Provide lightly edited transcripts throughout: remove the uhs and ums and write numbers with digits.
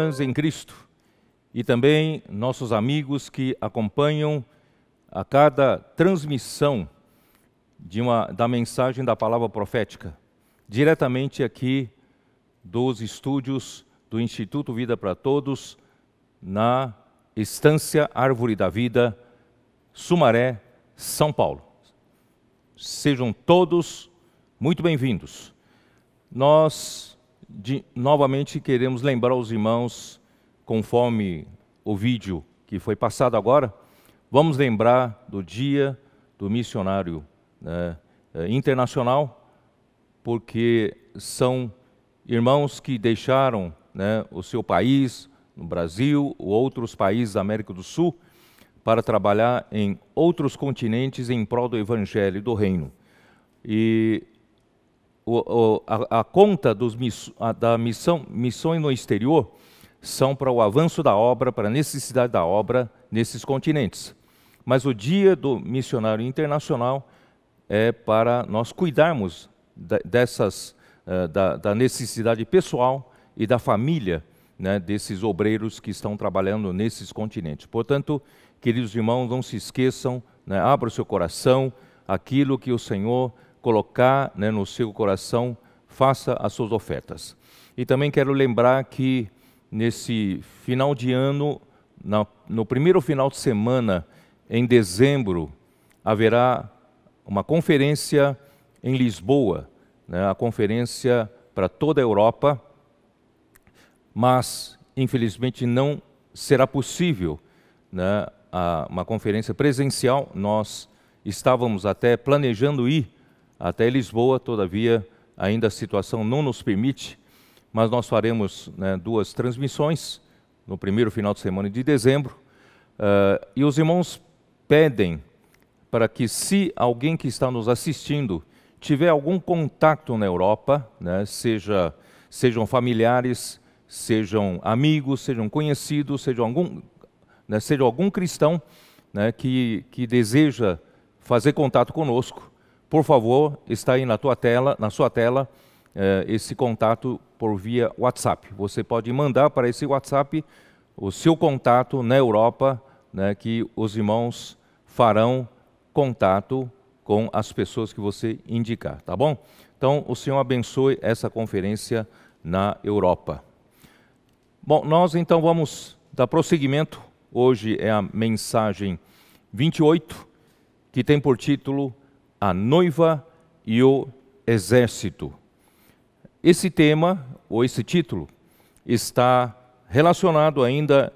irmãs em Cristo e também nossos amigos que acompanham a cada transmissão da mensagem da palavra profética, diretamente aqui dos estúdios do Instituto Vida para Todos, na Estância Árvore da Vida, Sumaré, São Paulo. Sejam todos muito bem-vindos. Nós novamente queremos lembrar os irmãos, conforme o vídeo que foi passado agora, vamos lembrar do dia do missionário internacional, porque são irmãos que deixaram o seu país, no Brasil, ou outros países da América do Sul, para trabalhar em outros continentes em prol do Evangelho do Reino. E a conta da missões no exterior são para o avanço da obra, para a necessidade da obra nesses continentes. Mas o dia do missionário internacional é para nós cuidarmos da necessidade pessoal e da família desses obreiros que estão trabalhando nesses continentes. Portanto, queridos irmãos, não se esqueçam, abra o seu coração, aquilo que o Senhor colocar no seu coração, faça as suas ofertas. E também quero lembrar que nesse final de ano, no primeiro final de semana, em dezembro, haverá uma conferência em Lisboa, a conferência para toda a Europa, mas infelizmente não será possível uma conferência presencial. Nós estávamos até planejando ir até Lisboa, todavia ainda a situação não nos permite, mas nós faremos duas transmissões no primeiro final de semana de dezembro, e os irmãos pedem para que, se alguém que está nos assistindo tiver algum contato na Europa, sejam familiares, sejam amigos, sejam conhecidos, seja algum cristão que deseja fazer contato conosco, por favor, está aí na sua tela, esse contato por via WhatsApp. Você pode mandar para esse WhatsApp o seu contato na Europa, que os irmãos farão contato com as pessoas que você indicar, tá bom? Então, o Senhor abençoe essa conferência na Europa. Bom, nós então vamos dar prosseguimento. Hoje é a mensagem 28, que tem por título A Noiva e o Exército. Esse tema, ou esse título, está relacionado ainda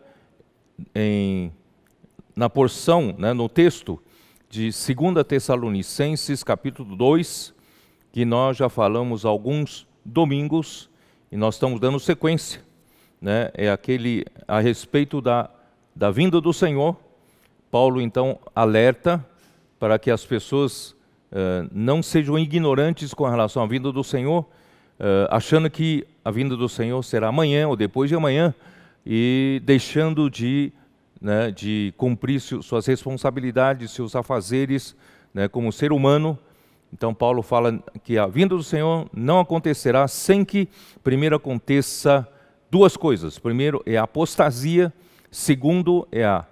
na porção, no texto de 2 Tessalonicenses, capítulo 2, que nós já falamos alguns domingos, e nós estamos dando sequência, é aquele a respeito da vinda do Senhor. Paulo, então, alerta para que as pessoas não sejam ignorantes com relação à vinda do Senhor, achando que a vinda do Senhor será amanhã ou depois de amanhã, e deixando de cumprir suas responsabilidades, seus afazeres como ser humano. Então Paulo fala que a vinda do Senhor não acontecerá sem que primeiro aconteça duas coisas. Primeiro é a apostasia, segundo é a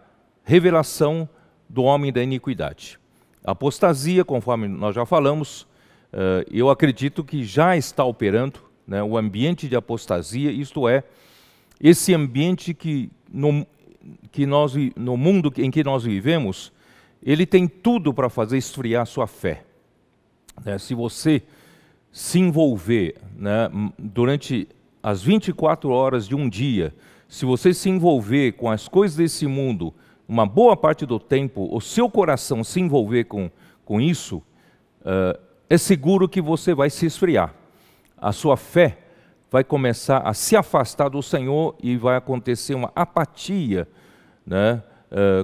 revelação do homem da iniquidade. A apostasia, conforme nós já falamos, eu acredito que já está operando o ambiente de apostasia, isto é, esse ambiente no mundo em que nós vivemos, ele tem tudo para fazer esfriar a sua fé. Se você se envolver durante as 24 horas de um dia, se você se envolver com as coisas desse mundo, uma boa parte do tempo, o seu coração se envolver com isso, é seguro que você vai se esfriar. A sua fé vai começar a se afastar do Senhor e vai acontecer uma apatia,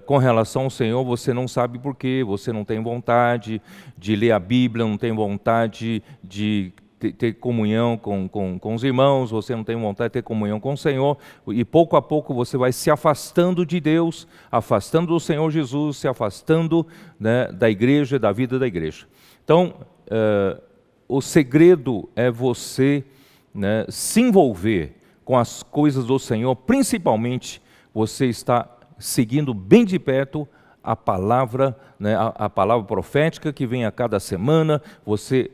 com relação ao Senhor. Você não sabe por quê, você não tem vontade de ler a Bíblia, não tem vontade de ter comunhão com os irmãos, você não tem vontade de ter comunhão com o Senhor, e pouco a pouco você vai se afastando de Deus, afastando do Senhor Jesus, se afastando da igreja, da vida da igreja. Então, o segredo é você se envolver com as coisas do Senhor, principalmente você está seguindo bem de perto a palavra, né, a palavra profética que vem a cada semana, você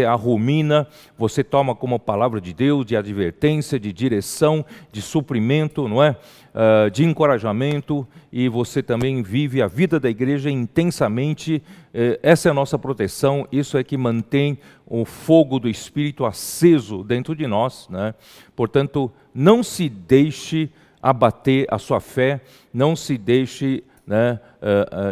a rumina, você toma como palavra de Deus, de advertência, de direção, de suprimento, não é? De encorajamento, e você também vive a vida da igreja intensamente. Essa é a nossa proteção, isso é que mantém o fogo do Espírito aceso dentro de nós, né? Portanto, não se deixe abater a sua fé, não se deixe, né,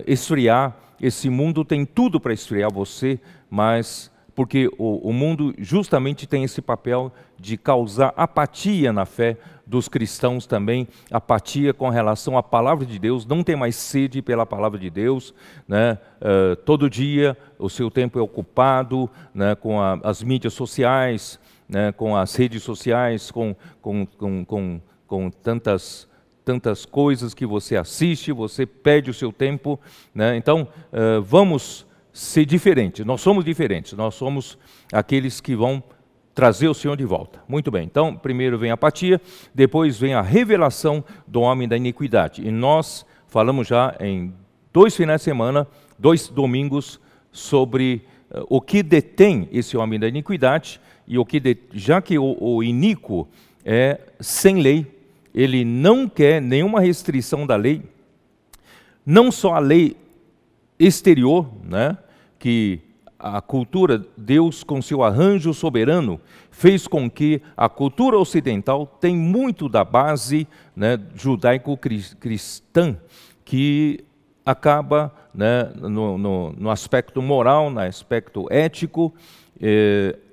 esfriar. Esse mundo tem tudo para esfriar você, mas porque o mundo justamente tem esse papel de causar apatia na fé dos cristãos também, apatia com relação à palavra de Deus, não tem mais sede pela palavra de Deus, né? Todo dia o seu tempo é ocupado, né, com as mídias sociais, né, com as redes sociais, com tantas coisas que você assiste, você perde o seu tempo, né? Então, vamos ser diferentes, nós somos diferentes, nós somos aqueles que vão trazer o Senhor de volta. Muito bem, então primeiro vem a apatia, depois vem a revelação do homem da iniquidade. E nós falamos já em 2 finais de semana, 2 domingos, sobre o que detém esse homem da iniquidade, e já que o iníquo é sem lei, ele não quer nenhuma restrição da lei, não só a lei exterior, né, que a cultura, Deus com seu arranjo soberano, fez com que a cultura ocidental tem muito da base, né, judaico-cristã, que acaba, né, no aspecto moral, no aspecto ético,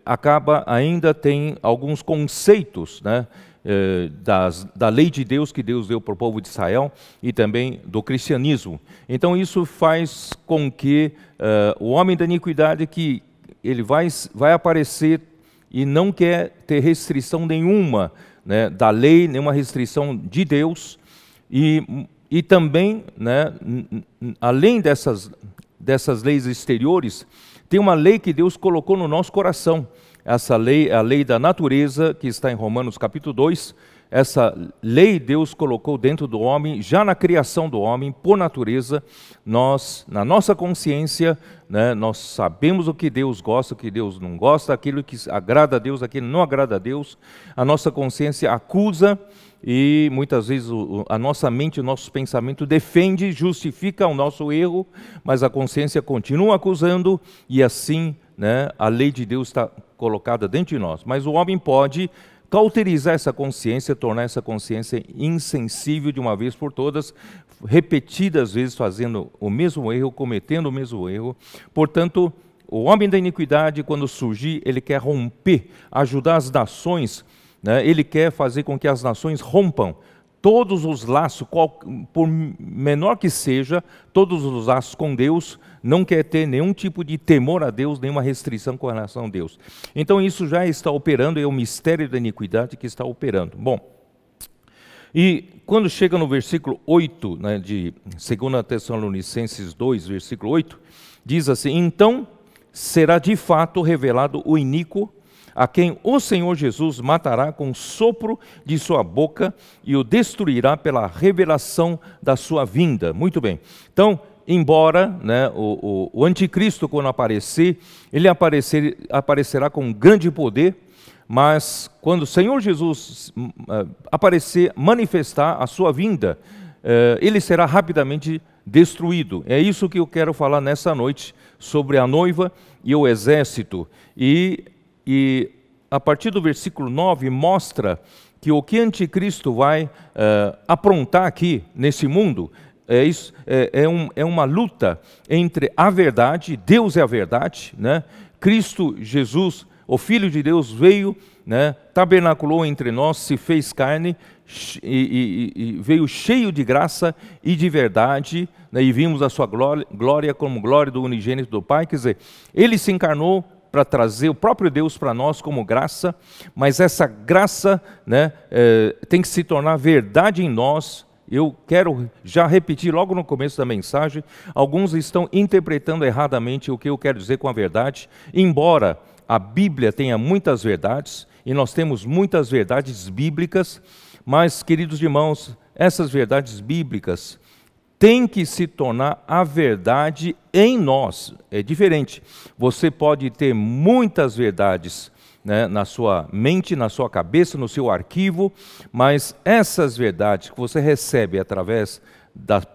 acaba ainda tem alguns conceitos, né, da lei de Deus que Deus deu para o povo de Israel e também do cristianismo. Então isso faz com que o homem da iniquidade, que ele vai aparecer e não quer ter restrição nenhuma, né, da lei, nenhuma restrição de Deus, e também, né, além dessas leis exteriores, tem uma lei que Deus colocou no nosso coração. Essa lei é a lei da natureza, que está em Romanos capítulo 2. Essa lei Deus colocou dentro do homem, já na criação do homem, por natureza. Nós, na nossa consciência, né, nós sabemos o que Deus gosta, o que Deus não gosta, aquilo que agrada a Deus, aquilo que não agrada a Deus. A nossa consciência acusa e muitas vezes a nossa mente, o nosso pensamento defende, justifica o nosso erro, mas a consciência continua acusando e assim, né, a lei de Deus está colocada dentro de nós. Mas o homem pode cauterizar essa consciência, tornar essa consciência insensível de uma vez por todas, repetidas vezes fazendo o mesmo erro, cometendo o mesmo erro. Portanto, o homem da iniquidade, quando surgir, ele quer romper, ajudar as nações, né? Ele quer fazer com que as nações rompam todos os laços, por menor que seja, todos os laços com Deus, não quer ter nenhum tipo de temor a Deus, nenhuma restrição com relação a Deus. Então isso já está operando, é o mistério da iniquidade que está operando. Bom, e quando chega no versículo 8, né, de 2 Tessalonicenses 2, versículo 8, diz assim: então será de fato revelado o iníquo, a quem o Senhor Jesus matará com o sopro de sua boca e o destruirá pela revelação da sua vinda. Muito bem. Então, embora, né, o anticristo, quando aparecer, ele aparecerá com grande poder, mas quando o Senhor Jesus aparecer, manifestar a sua vinda, ele será rapidamente destruído. É isso que eu quero falar nessa noite, sobre a noiva e o exército. E a partir do versículo 9 mostra que o que anticristo vai aprontar aqui nesse mundo é uma luta entre a verdade, Deus é a verdade, né? Cristo Jesus, o Filho de Deus, veio, né, tabernaculou entre nós, se fez carne e veio cheio de graça e de verdade, né, e vimos a sua glória como glória do unigênito do Pai. Quer dizer, ele se encarnou para trazer o próprio Deus para nós como graça, mas essa graça, né, tem que se tornar verdade em nós. Eu quero já repetir logo no começo da mensagem, alguns estão interpretando erradamente o que eu quero dizer com a verdade, embora a Bíblia tenha muitas verdades, e nós temos muitas verdades bíblicas, mas, queridos irmãos, essas verdades bíblicas têm que se tornar a verdade em nós. É diferente. Você pode ter muitas verdades, né, na sua mente, na sua cabeça, no seu arquivo, mas essas verdades que você recebe através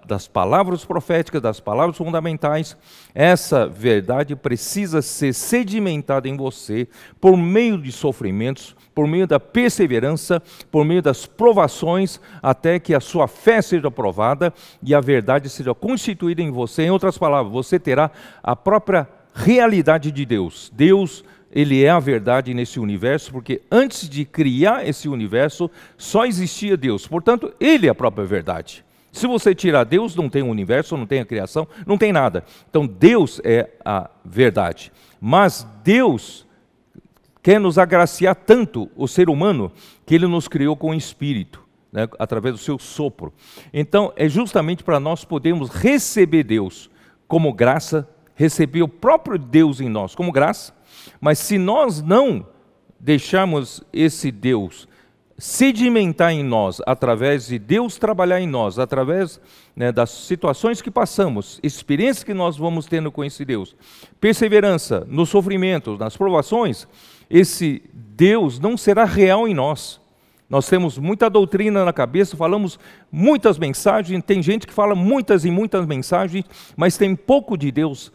das palavras proféticas, das palavras fundamentais, essa verdade precisa ser sedimentada em você por meio de sofrimentos, por meio da perseverança, por meio das provações, até que a sua fé seja provada e a verdade seja constituída em você. Em outras palavras, você terá a própria realidade de Deus. Deus, Ele é a verdade nesse universo, porque antes de criar esse universo, só existia Deus. Portanto, Ele é a própria verdade. Se você tirar Deus, não tem o universo, não tem a criação, não tem nada. Então, Deus é a verdade. Mas Deus quer nos agraciar tanto, o ser humano, que Ele nos criou com o Espírito, né, através do seu sopro. Então, é justamente para nós podermos receber Deus como graça, receber o próprio Deus em nós como graça. Mas se nós não deixarmos esse Deus sedimentar em nós, através de Deus trabalhar em nós, através, né, das situações que passamos, experiências que nós vamos tendo com esse Deus, perseverança nos sofrimentos, nas provações, esse Deus não será real em nós. Nós temos muita doutrina na cabeça, falamos muitas mensagens, tem gente que fala muitas e muitas mensagens, mas tem pouco de Deus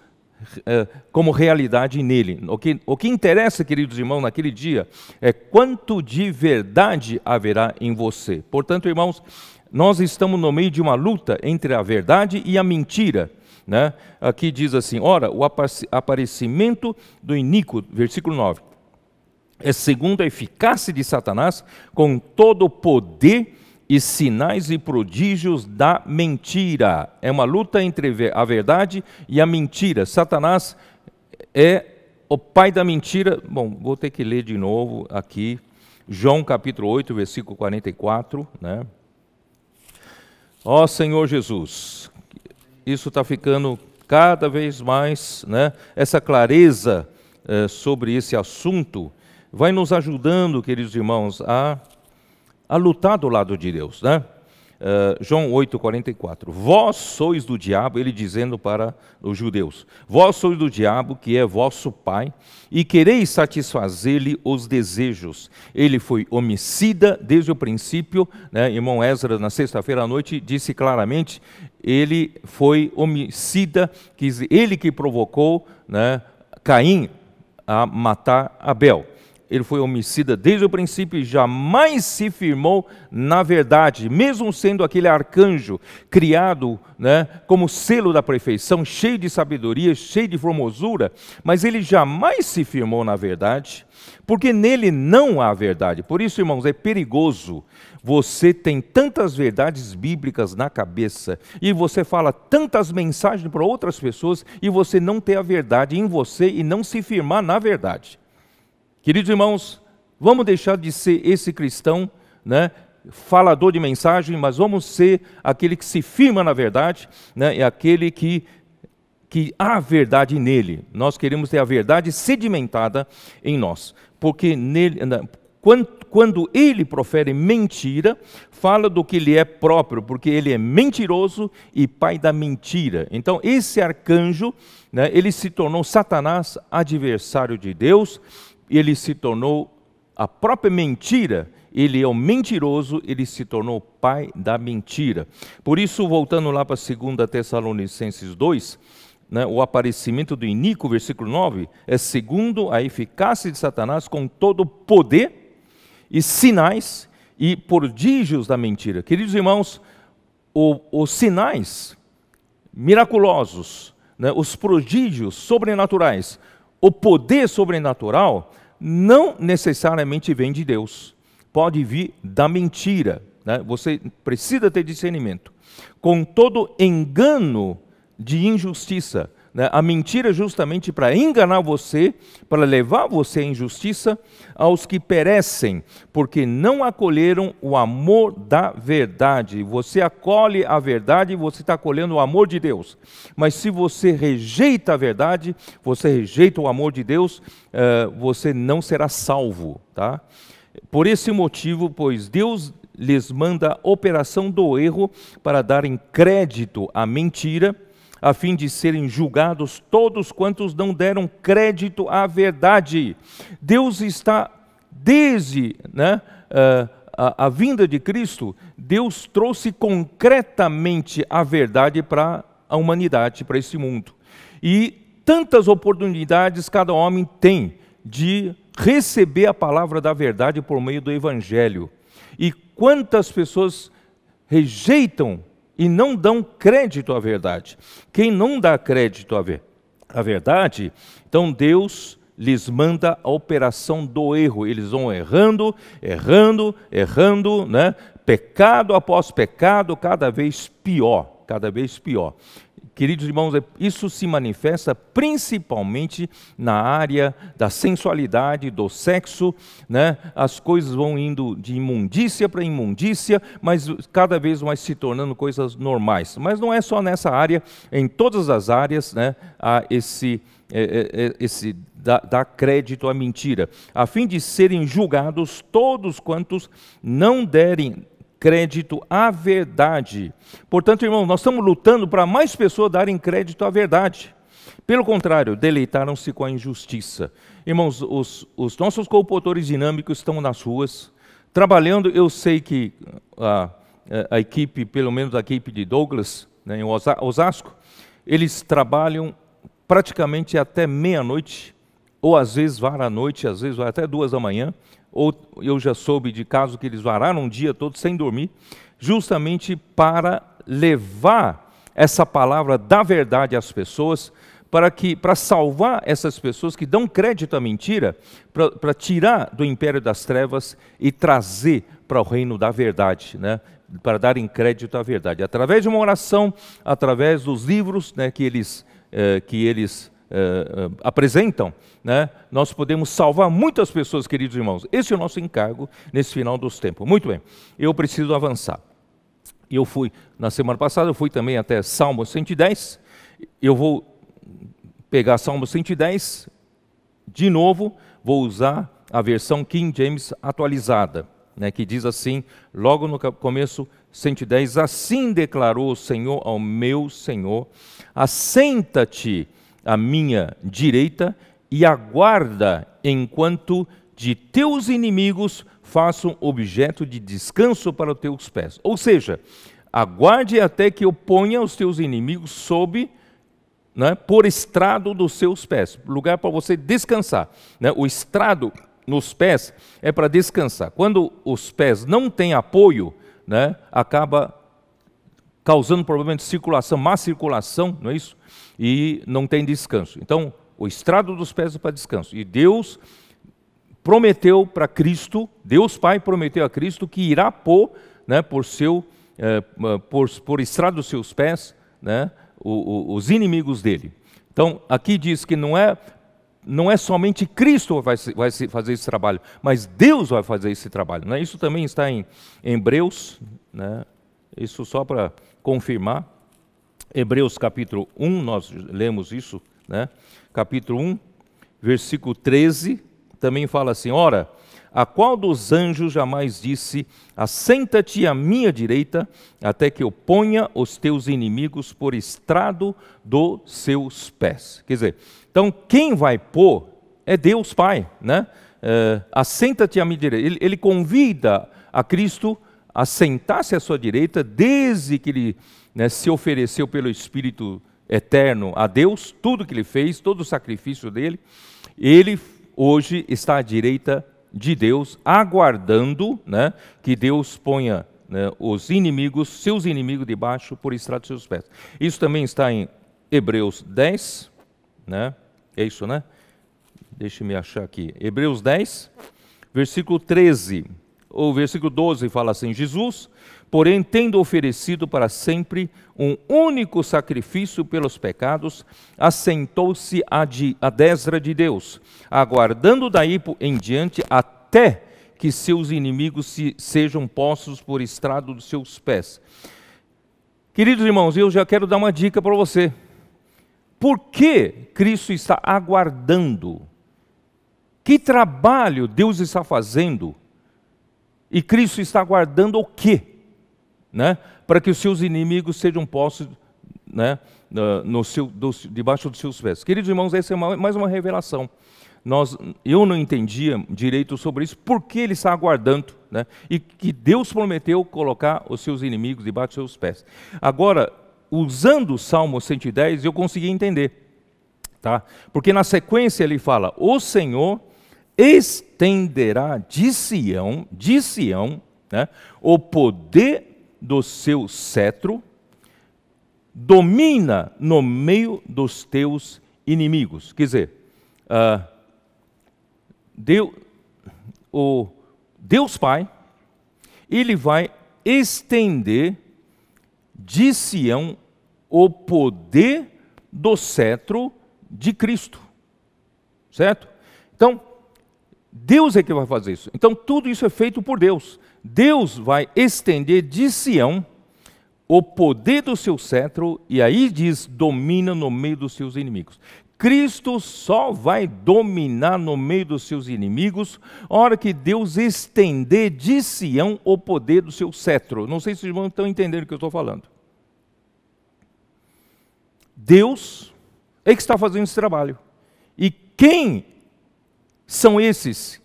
como realidade nele. O que interessa, queridos irmãos, naquele dia, é quanto de verdade haverá em você. Portanto, irmãos, nós estamos no meio de uma luta entre a verdade e a mentira, né? Aqui diz assim, ora, o aparecimento do iníquo, versículo 9, é segundo a eficácia de Satanás, com todo o poder e sinais e prodígios da mentira. É uma luta entre a verdade e a mentira. Satanás é o pai da mentira. Bom, vou ter que ler de novo aqui, João capítulo 8, versículo 44, né? Ó Senhor Jesus, isso está ficando cada vez mais, né? Essa clareza sobre esse assunto vai nos ajudando, queridos irmãos, a lutar do lado de Deus, né? João 8,44. Vós sois do diabo, ele dizendo para os judeus, vós sois do diabo, que é vosso pai, e quereis satisfazer-lhe os desejos. Ele foi homicida desde o princípio, né? Irmão Ezra, na sexta-feira à noite, disse claramente, ele foi homicida, ele que provocou, né, Caim a matar Abel. Ele foi homicida desde o princípio e jamais se firmou na verdade, mesmo sendo aquele arcanjo criado, né, como selo da perfeição, cheio de sabedoria, cheio de formosura, mas ele jamais se firmou na verdade, porque nele não há verdade. Por isso, irmãos, é perigoso. Você tem tantas verdades bíblicas na cabeça e você fala tantas mensagens para outras pessoas e você não ter a verdade em você e não se firmar na verdade. Queridos irmãos, vamos deixar de ser esse cristão, né, falador de mensagem, mas vamos ser aquele que se firma na verdade, né, e aquele que há verdade nele. Nós queremos ter a verdade sedimentada em nós, porque nele, quando ele profere mentira, fala do que ele é próprio, porque ele é mentiroso e pai da mentira. Então esse arcanjo, né, ele se tornou Satanás, adversário de Deus. Ele se tornou a própria mentira, ele é o mentiroso, ele se tornou o pai da mentira. Por isso, voltando lá para 2 Tessalonicenses 2, né, o aparecimento do iníquo, versículo 9, é segundo a eficácia de Satanás com todo o poder e sinais e prodígios da mentira. Queridos irmãos, os sinais miraculosos, né, os prodígios sobrenaturais, o poder sobrenatural não necessariamente vem de Deus, pode vir da mentira, né? Você precisa ter discernimento. Com todo engano de injustiça, né? A mentira é justamente para enganar você, para levar você à injustiça, aos que perecem, porque não acolheram o amor da verdade. Você acolhe a verdade e você está acolhendo o amor de Deus. Mas se você rejeita a verdade, você rejeita o amor de Deus, você não será salvo, tá? Por esse motivo, pois Deus lhes manda a operação do erro para darem crédito à mentira, a fim de serem julgados todos quantos não deram crédito à verdade. Deus está, desde a vinda de Cristo, Deus trouxe concretamente a verdade para a humanidade, para esse mundo. E tantas oportunidades cada homem tem de receber a palavra da verdade por meio do Evangelho. E quantas pessoas rejeitam e não dão crédito à verdade. Quem não dá crédito à verdade, então Deus lhes manda a operação do erro. Eles vão errando, né? Pecado após pecado, cada vez pior, cada vez pior. Queridos irmãos, isso se manifesta principalmente na área da sensualidade, do sexo, né? As coisas vão indo de imundícia para imundícia, mas cada vez mais se tornando coisas normais. Mas não é só nessa área, em todas as áreas, né? Há dá crédito à mentira, a fim de serem julgados todos quantos não derem crédito à verdade. Portanto, irmãos, nós estamos lutando para mais pessoas darem crédito à verdade. Pelo contrário, deleitaram-se com a injustiça. Irmãos, os nossos compositores dinâmicos estão nas ruas, trabalhando. Eu sei que a equipe, pelo menos a equipe de Douglas, né, em Osasco, eles trabalham praticamente até meia-noite, ou às vezes vara à noite, às vezes vai até 2 da manhã, ou eu já soube de casos que eles vararam um dia todo sem dormir, justamente para levar essa palavra da verdade às pessoas, para salvar essas pessoas que dão crédito à mentira, para tirar do império das trevas e trazer para o reino da verdade, né? Para darem crédito à verdade. Através de uma oração, através dos livros, né, que eles apresentam, né, nós podemos salvar muitas pessoas, queridos irmãos. Esse é o nosso encargo nesse final dos tempos. Muito bem, eu preciso avançar. Eu fui, na semana passada, eu fui também até Salmo 110, eu vou pegar Salmo 110, de novo, vou usar a versão King James atualizada, né, que diz assim, logo no começo, 110, assim declarou o Senhor ao meu Senhor, assenta-te à minha direita e aguarda enquanto de teus inimigos façam objeto de descanso para os teus pés. Ou seja, aguarde até que eu ponha os teus inimigos sob, né, por estrado dos seus pés, lugar para você descansar, né? O estrado nos pés é para descansar. Quando os pés não têm apoio, né, acaba causando problema de circulação, má circulação, não é isso? E não tem descanso. Então, o estrado dos pés é para descanso. E Deus prometeu para Cristo, Deus Pai prometeu a Cristo que irá pôr, né, por estrado dos seus pés, né, os inimigos dele. Então, aqui diz que não é somente Cristo que vai fazer esse trabalho, mas Deus vai fazer esse trabalho, né? Isso também está em Hebreus, né? Isso só para confirmar. Hebreus capítulo 1, nós lemos isso, né? Capítulo 1, versículo 13, também fala assim, ora, a qual dos anjos jamais disse, assenta-te à minha direita, até que eu ponha os teus inimigos por estrado dos seus pés. Quer dizer, então quem vai pôr é Deus Pai, né? Assenta-te à minha direita. Ele convida a Cristo a sentar-se à sua direita, desde que ele, né, se ofereceu pelo Espírito eterno a Deus, tudo que ele fez, todo o sacrifício dele, ele hoje está à direita de Deus, aguardando, né, que Deus ponha, né, os inimigos, seus inimigos debaixo por estrado de seus pés. Isso também está em Hebreus 10, né? É isso, né? Deixe-me achar aqui. Hebreus 10, versículo 13. o versículo 12 fala assim: Jesus, porém, tendo oferecido para sempre um único sacrifício pelos pecados, assentou-se à destra de Deus, aguardando daí em diante até que seus inimigos sejam postos por estrado dos seus pés. Queridos irmãos, eu já quero dar uma dica para você. Por que Cristo está aguardando? Que trabalho Deus está fazendo? E Cristo está aguardando o quê? Né? Para que os seus inimigos sejam postos, né, debaixo dos seus pés. Queridos irmãos, essa é mais uma revelação. Eu não entendia direito sobre isso, por que ele está aguardando, né? E que Deus prometeu colocar os seus inimigos debaixo dos seus pés. Agora, usando o Salmo 110, eu consegui entender, tá? Porque na sequência ele fala: o Senhor estenderá de Sião, né, o poder do seu cetro, domina no meio dos teus inimigos. Quer dizer, Deus Pai, Ele vai estender de Sião o poder do cetro de Cristo, certo? Então, Deus é que vai fazer isso. Então, tudo isso é feito por Deus. Deus vai estender de Sião o poder do seu cetro, e aí diz, domina no meio dos seus inimigos. Cristo só vai dominar no meio dos seus inimigos a hora que Deus estender de Sião o poder do seu cetro. Não sei se os irmãos estão entendendo o que eu estou falando. Deus é que está fazendo esse trabalho. E quem são esses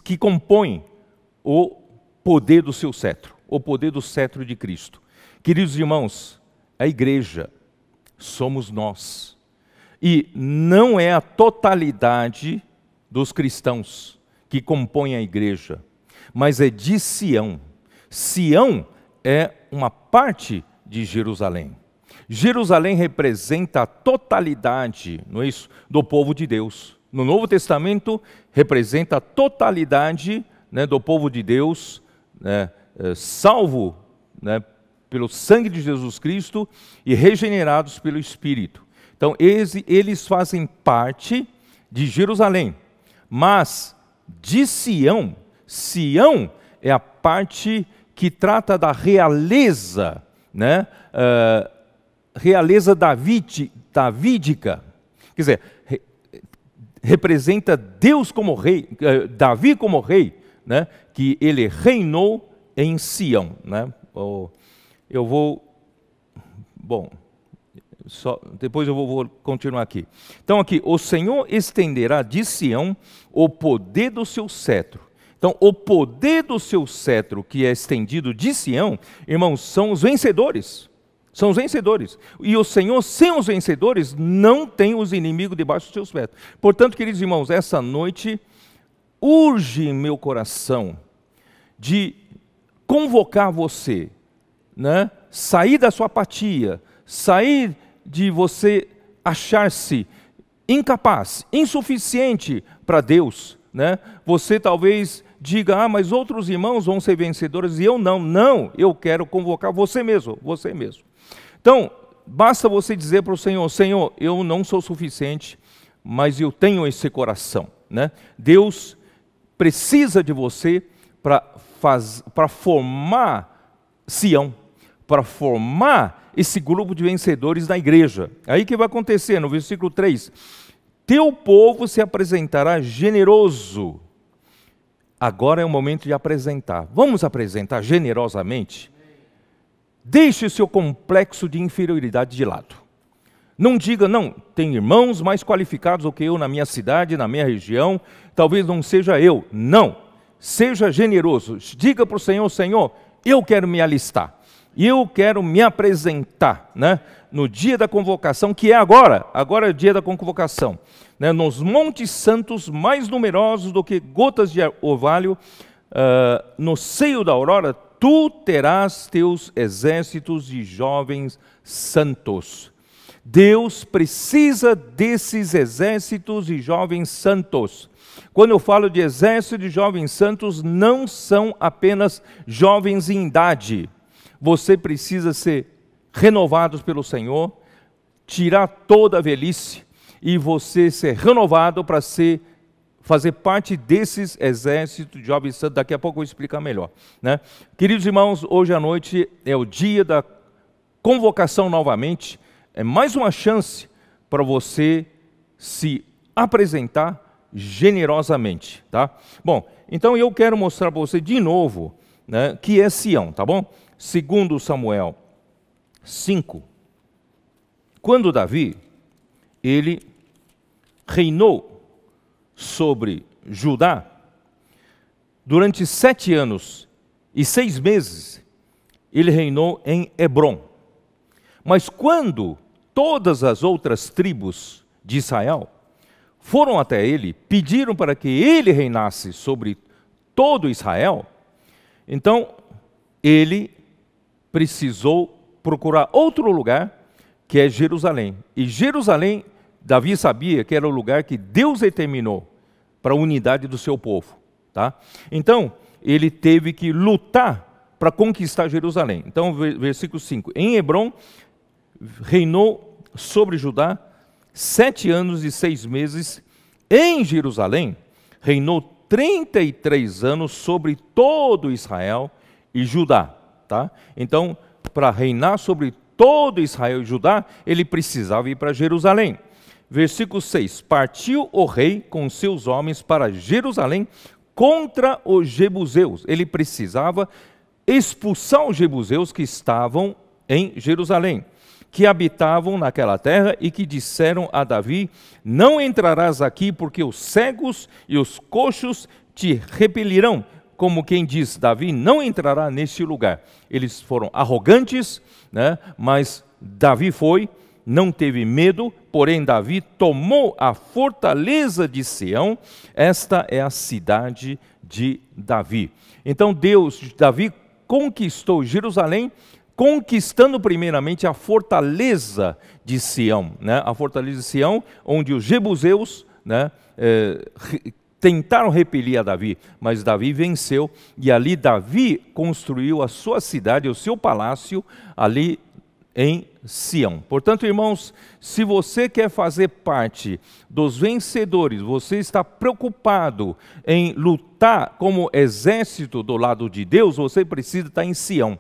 que compõem o poder do seu cetro, o poder do cetro de Cristo? Queridos irmãos, a igreja somos nós. E não é a totalidade dos cristãos que compõem a igreja, mas é de Sião. Sião é uma parte de Jerusalém. Jerusalém representa a totalidade, não é isso, do povo de Deus. No Novo Testamento representa a totalidade, né, do povo de Deus, né, salvo, né, pelo sangue de Jesus Cristo e regenerados pelo Espírito. Então eles fazem parte de Jerusalém, mas de Sião. Sião é a parte que trata da realeza, né, realeza davídica. Quer dizer, representa Deus como rei, Davi como rei, né, que ele reinou em Sião, né? Eu vou, depois eu vou continuar aqui. Então aqui, o Senhor estenderá de Sião o poder do seu cetro. Então, o poder do seu cetro que é estendido de Sião, irmãos, são os vencedores. São os vencedores. E o Senhor, sem os vencedores, não tem os inimigos debaixo dos seus pés. Portanto, queridos irmãos, essa noite urge em meu coração de convocar você, né? Sair da sua apatia, sair de você achar-se incapaz, insuficiente para Deus, né? Você talvez diga: mas outros irmãos vão ser vencedores e eu não. Não, eu quero convocar você mesmo, você mesmo. Então, basta você dizer para o Senhor: Senhor, eu não sou suficiente, mas eu tenho esse coração, né? Deus precisa de você para formar Sião, para formar esse grupo de vencedores na igreja. Aí que vai acontecer no versículo 3: teu povo se apresentará generoso. Agora é o momento de apresentar. Vamos apresentar generosamente? Deixe o seu complexo de inferioridade de lado. Não diga: não, tem irmãos mais qualificados do que eu na minha cidade, na minha região, talvez não seja eu. Não, seja generoso. Diga para o Senhor: Senhor, eu quero me alistar. E eu quero me apresentar, né, no dia da convocação, que é agora é o dia da convocação, né, nos montes santos mais numerosos do que gotas de orvalho, no seio da aurora, tu terás teus exércitos de jovens santos. Deus precisa desses exércitos de jovens santos. Quando eu falo de exército de jovens santos, não são apenas jovens em idade. Você precisa ser renovado pelo Senhor, tirar toda a velhice e você ser renovado para fazer parte desses exércitos de jovens santos. Daqui a pouco eu vou explicar melhor, né? Queridos irmãos, hoje à noite é o dia da convocação novamente. É mais uma chance para você se apresentar generosamente, tá? Bom, então eu quero mostrar para você de novo, né, que é Sião, tá bom? Segundo Samuel 5, quando Davi, ele reinou sobre Judá, durante 7 anos e 6 meses, ele reinou em Hebrom. Mas quando todas as outras tribos de Israel foram até ele, pediram para que ele reinasse sobre todo Israel, então ele precisou procurar outro lugar, que é Jerusalém. E Jerusalém, Davi sabia que era o lugar que Deus determinou para a unidade do seu povo, tá? Então, ele teve que lutar para conquistar Jerusalém. Então, versículo 5. Em Hebrom, reinou sobre Judá 7 anos e 6 meses. Em Jerusalém, reinou 33 anos sobre todo Israel e Judá, tá? Então, para reinar sobre todo Israel e Judá, ele precisava ir para Jerusalém. Versículo 6. Partiu o rei com seus homens para Jerusalém contra os jebuseus. Ele precisava expulsar os jebuseus que estavam em Jerusalém, que habitavam naquela terra e que disseram a Davi: não entrarás aqui, porque os cegos e os coxos te repelirão. Como quem diz, Davi não entrará neste lugar. Eles foram arrogantes, né? Mas Davi foi, não teve medo, porém Davi tomou a fortaleza de Sião. Esta é a cidade de Davi. Então Davi conquistou Jerusalém, conquistando primeiramente a fortaleza de Sião, né? A fortaleza de Sião, onde os jebuseus, né, tentaram repelir a Davi, mas Davi venceu, e ali Davi construiu a sua cidade, o seu palácio, ali em Sião. Portanto, irmãos, se você quer fazer parte dos vencedores, você está preocupado em lutar como exército do lado de Deus, você precisa estar em Sião.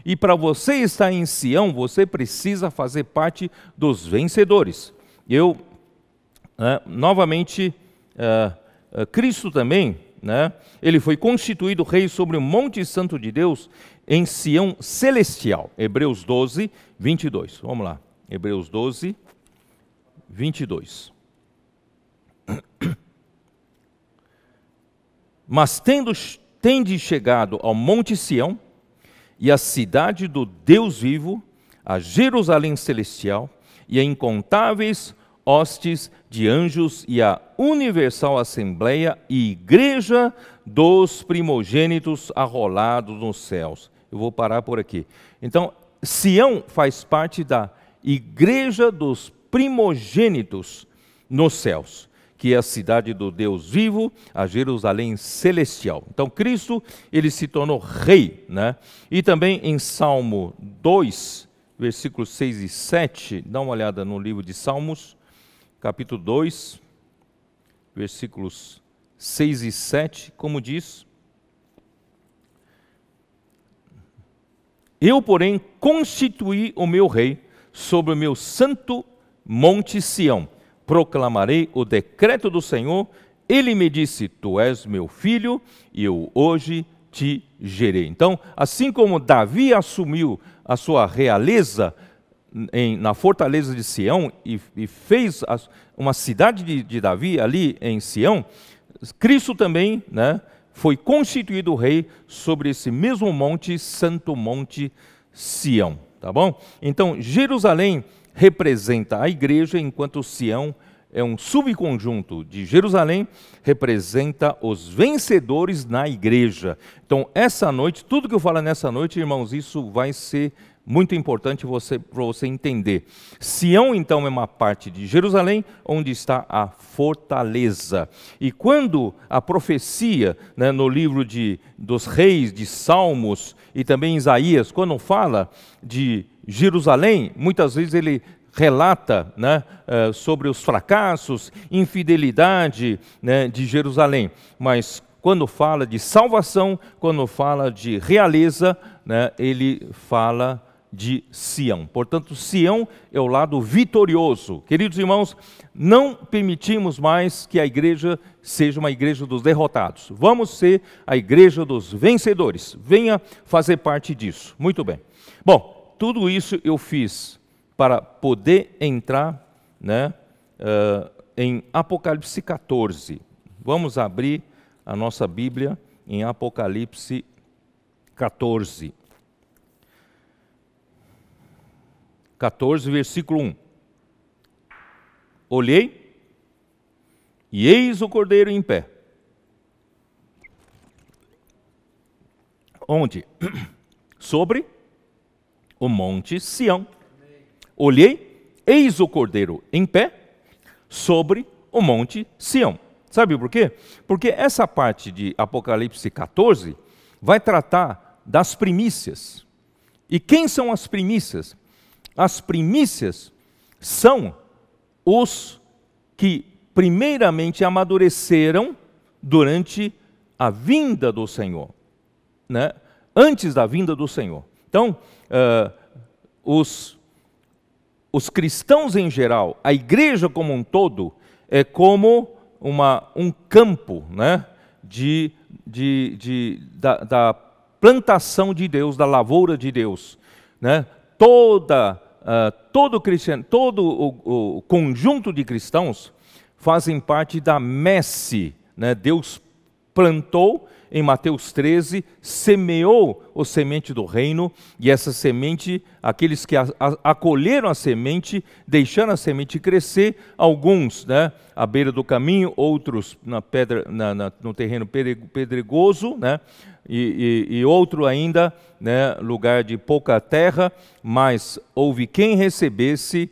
E para você estar em Sião, você precisa fazer parte dos vencedores. Novamente, Cristo também, né, ele foi constituído rei sobre o monte santo de Deus em Sião celestial. Hebreus 12, 22. Vamos lá. Hebreus 12, 22. Mas tende chegado ao monte Sião, e a cidade do Deus vivo, a Jerusalém celestial, e a incontáveis hostes de anjos, e a universal assembleia e igreja dos primogênitos arrolados nos céus. Eu vou parar por aqui. Então, Sião faz parte da igreja dos primogênitos nos céus, que é a cidade do Deus vivo, a Jerusalém celestial. Então, Cristo, ele se tornou rei, né? E também em Salmo 2, versículos 6 e 7, dá uma olhada no livro de Salmos, capítulo 2, versículos 6 e 7, como diz: eu, porém, constituí o meu rei sobre o meu santo monte Sião. Proclamarei o decreto do Senhor. Ele me disse: tu és meu filho, e eu hoje te gerei. Então, assim como Davi assumiu a sua realeza na fortaleza de Sião e fez uma cidade de Davi ali em Sião, Cristo também, né, foi constituído rei sobre esse mesmo monte, santo monte Sião, tá bom? Então, Jerusalém representa a igreja, enquanto Sião é um subconjunto de Jerusalém, representa os vencedores na igreja. Então, essa noite, tudo que eu falo nessa noite, irmãos, isso vai ser Muito importante para você entender. Sião, então, é uma parte de Jerusalém, onde está a fortaleza. E quando a profecia, né, no livro dos reis, de Salmos, e também Isaías, quando fala de Jerusalém, muitas vezes ele relata, né, sobre os fracassos, infidelidade, né, de Jerusalém. Mas quando fala de salvação, quando fala de realeza, né, ele fala de Sião. Portanto, Sião é o lado vitorioso. Queridos irmãos, não permitimos mais que a igreja seja uma igreja dos derrotados. Vamos ser a igreja dos vencedores. Venha fazer parte disso. Muito bem. Bom, tudo isso eu fiz para poder entrar, né, em Apocalipse 14. Vamos abrir a nossa Bíblia em Apocalipse 14. 14, versículo 1. Olhei, e eis o Cordeiro em pé. Onde? Sobre o monte Sião. Olhei, eis o Cordeiro em pé, sobre o monte Sião. Sabe por quê? Porque essa parte de Apocalipse 14 vai tratar das primícias. E quem são as primícias? As primícias são os que primeiramente amadureceram durante a vinda do Senhor, né? Antes da vinda do Senhor. Então, os cristãos em geral, a igreja como um todo, é como um campo, né, da plantação de Deus, da lavoura de Deus, né? Todo o conjunto de cristãos fazem parte da messe, né? Deus plantou em Mateus 13, semeou a semente do reino, e essa semente, aqueles que acolheram a semente, deixaram a semente crescer, alguns, né, à beira do caminho, outros no terreno pedregoso, né, e outro ainda, né, lugar de pouca terra, mas houve quem recebesse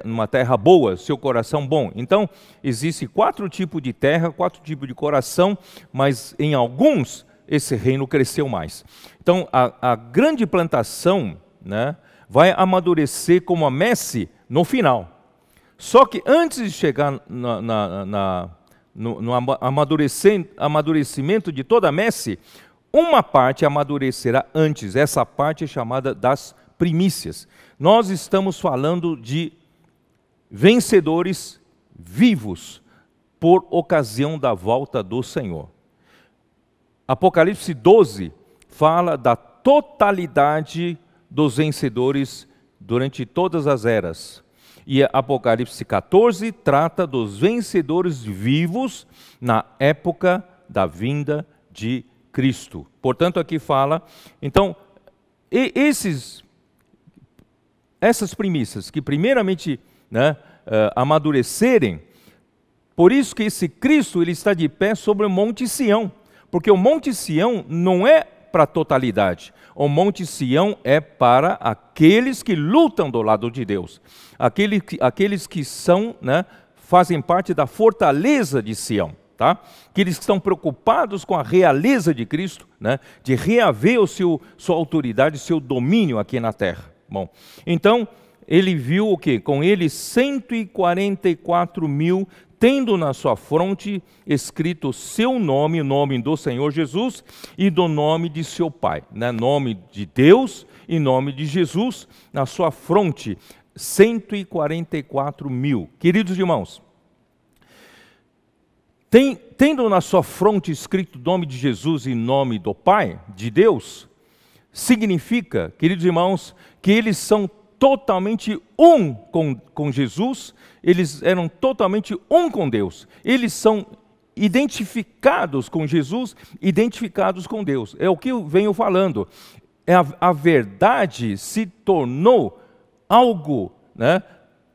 uma terra boa, seu coração bom. Então, existe 4 tipos de terra, 4 tipos de coração, mas em alguns esse reino cresceu mais. Então, a grande plantação, né, vai amadurecer como a messe no final. Só que antes de chegar no amadurecimento de toda a messe, uma parte amadurecerá antes. Essa parte é chamada das primícias. Nós estamos falando de vencedores vivos por ocasião da volta do Senhor. Apocalipse 12 fala da totalidade dos vencedores durante todas as eras. E Apocalipse 14 trata dos vencedores vivos na época da vinda de Cristo. Portanto, aqui fala, então, essas primícias que primeiramente, né, amadurecerem, por isso que esse Cristo ele está de pé sobre o Monte Sião, porque o Monte Sião não é para a totalidade, o Monte Sião é para aqueles que lutam do lado de Deus, aqueles que são, né, fazem parte da fortaleza de Sião, tá? Aqueles que estão preocupados com a realeza de Cristo, né, de reaver sua autoridade, seu domínio aqui na terra. Bom, então ele viu o quê? Com ele 144 mil, tendo na sua fronte escrito seu nome, o nome do Senhor Jesus e do nome de seu Pai, né? Nome de Deus e nome de Jesus na sua fronte, 144 mil. Queridos irmãos, tendo na sua fronte escrito o nome de Jesus e nome do Pai, de Deus, significa, queridos irmãos, que eles são totalmente um com Jesus, eles eram totalmente um com Deus, eles são identificados com Jesus, identificados com Deus, é o que eu venho falando, a verdade se tornou algo, né,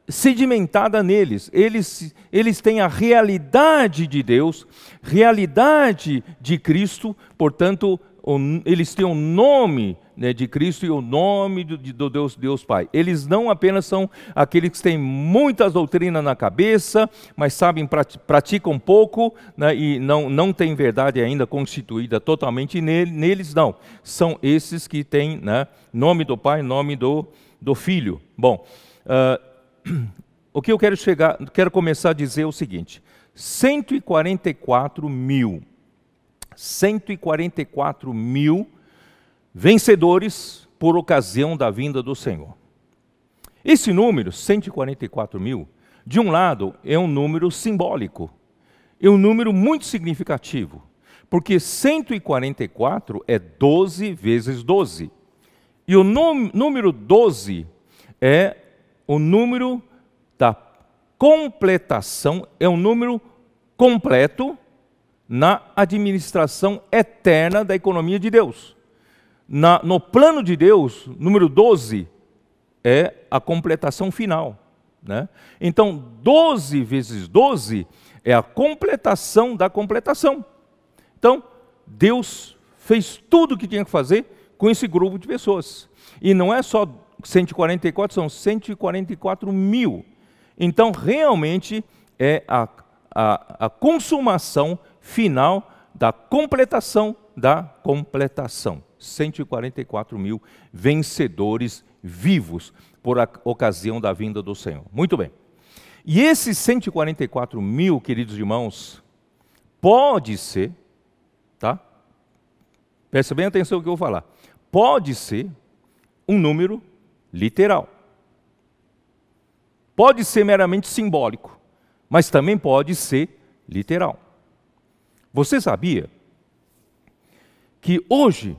sedimentada neles, eles têm a realidade de Deus, realidade de Cristo, portanto, eles têm o nome, né, de Cristo e o nome do Deus Pai. Eles não apenas são aqueles que têm muitas doutrinas na cabeça, mas sabem, praticam pouco, né, e não têm verdade ainda constituída totalmente neles, não. São esses que têm, né, nome do Pai, nome do Filho. Bom, o que eu quero começar a dizer é o seguinte: 144 mil vencedores por ocasião da vinda do Senhor. Esse número, 144 mil, de um lado é um número simbólico, é um número muito significativo, porque 144 é 12 vezes 12. E o número 12 é o número da completação, é um número completo na administração eterna da economia de Deus. No plano de Deus, número 12 é a completação final, né? Então, 12 vezes 12 é a completação da completação. Então, Deus fez tudo o que tinha que fazer com esse grupo de pessoas. E não é só 144, são 144 mil. Então, realmente, é a consumação final da completação da completação. 144 mil vencedores vivos por ocasião da vinda do Senhor. Muito bem. E esses 144 mil, queridos irmãos, pode ser, tá? Presta bem atenção no que eu vou falar. Pode ser um número literal. Pode ser meramente simbólico, mas também pode ser literal. Você sabia que hoje,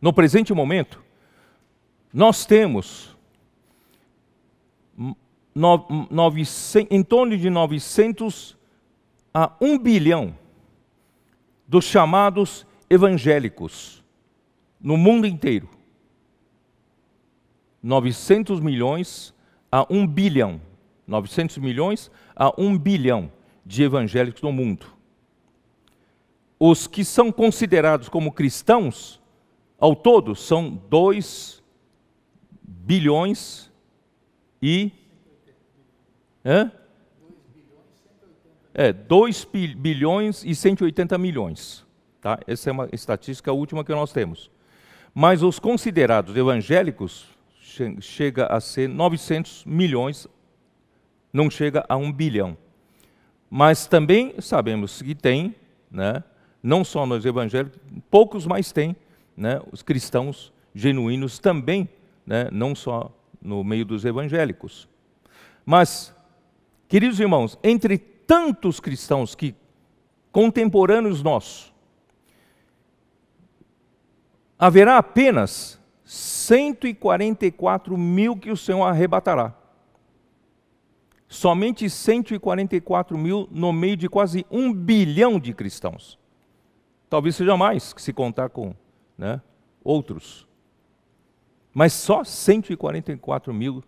no presente momento, nós temos em torno de 900 a 1 bilhão dos chamados evangélicos no mundo inteiro. 900 milhões a 1 bilhão. 900 milhões a 1 bilhão de evangélicos no mundo. Os que são considerados como cristãos, ao todo, são 2 bilhões e... 2 bilhões e 180 milhões. Tá? Essa é uma estatística última que nós temos. Mas os considerados evangélicos chega a ser 900 milhões, não chega a 1 bilhão. Mas também sabemos que tem, né, não só nos evangélicos, poucos mais tem, né, os cristãos genuínos também, né, não só no meio dos evangélicos. Mas, queridos irmãos, entre tantos cristãos que contemporâneos nossos, haverá apenas 144 mil que o Senhor arrebatará. Somente 144 mil no meio de quase 1 bilhão de cristãos. Talvez seja mais, se contar com, né, outros. Mas só 144 mil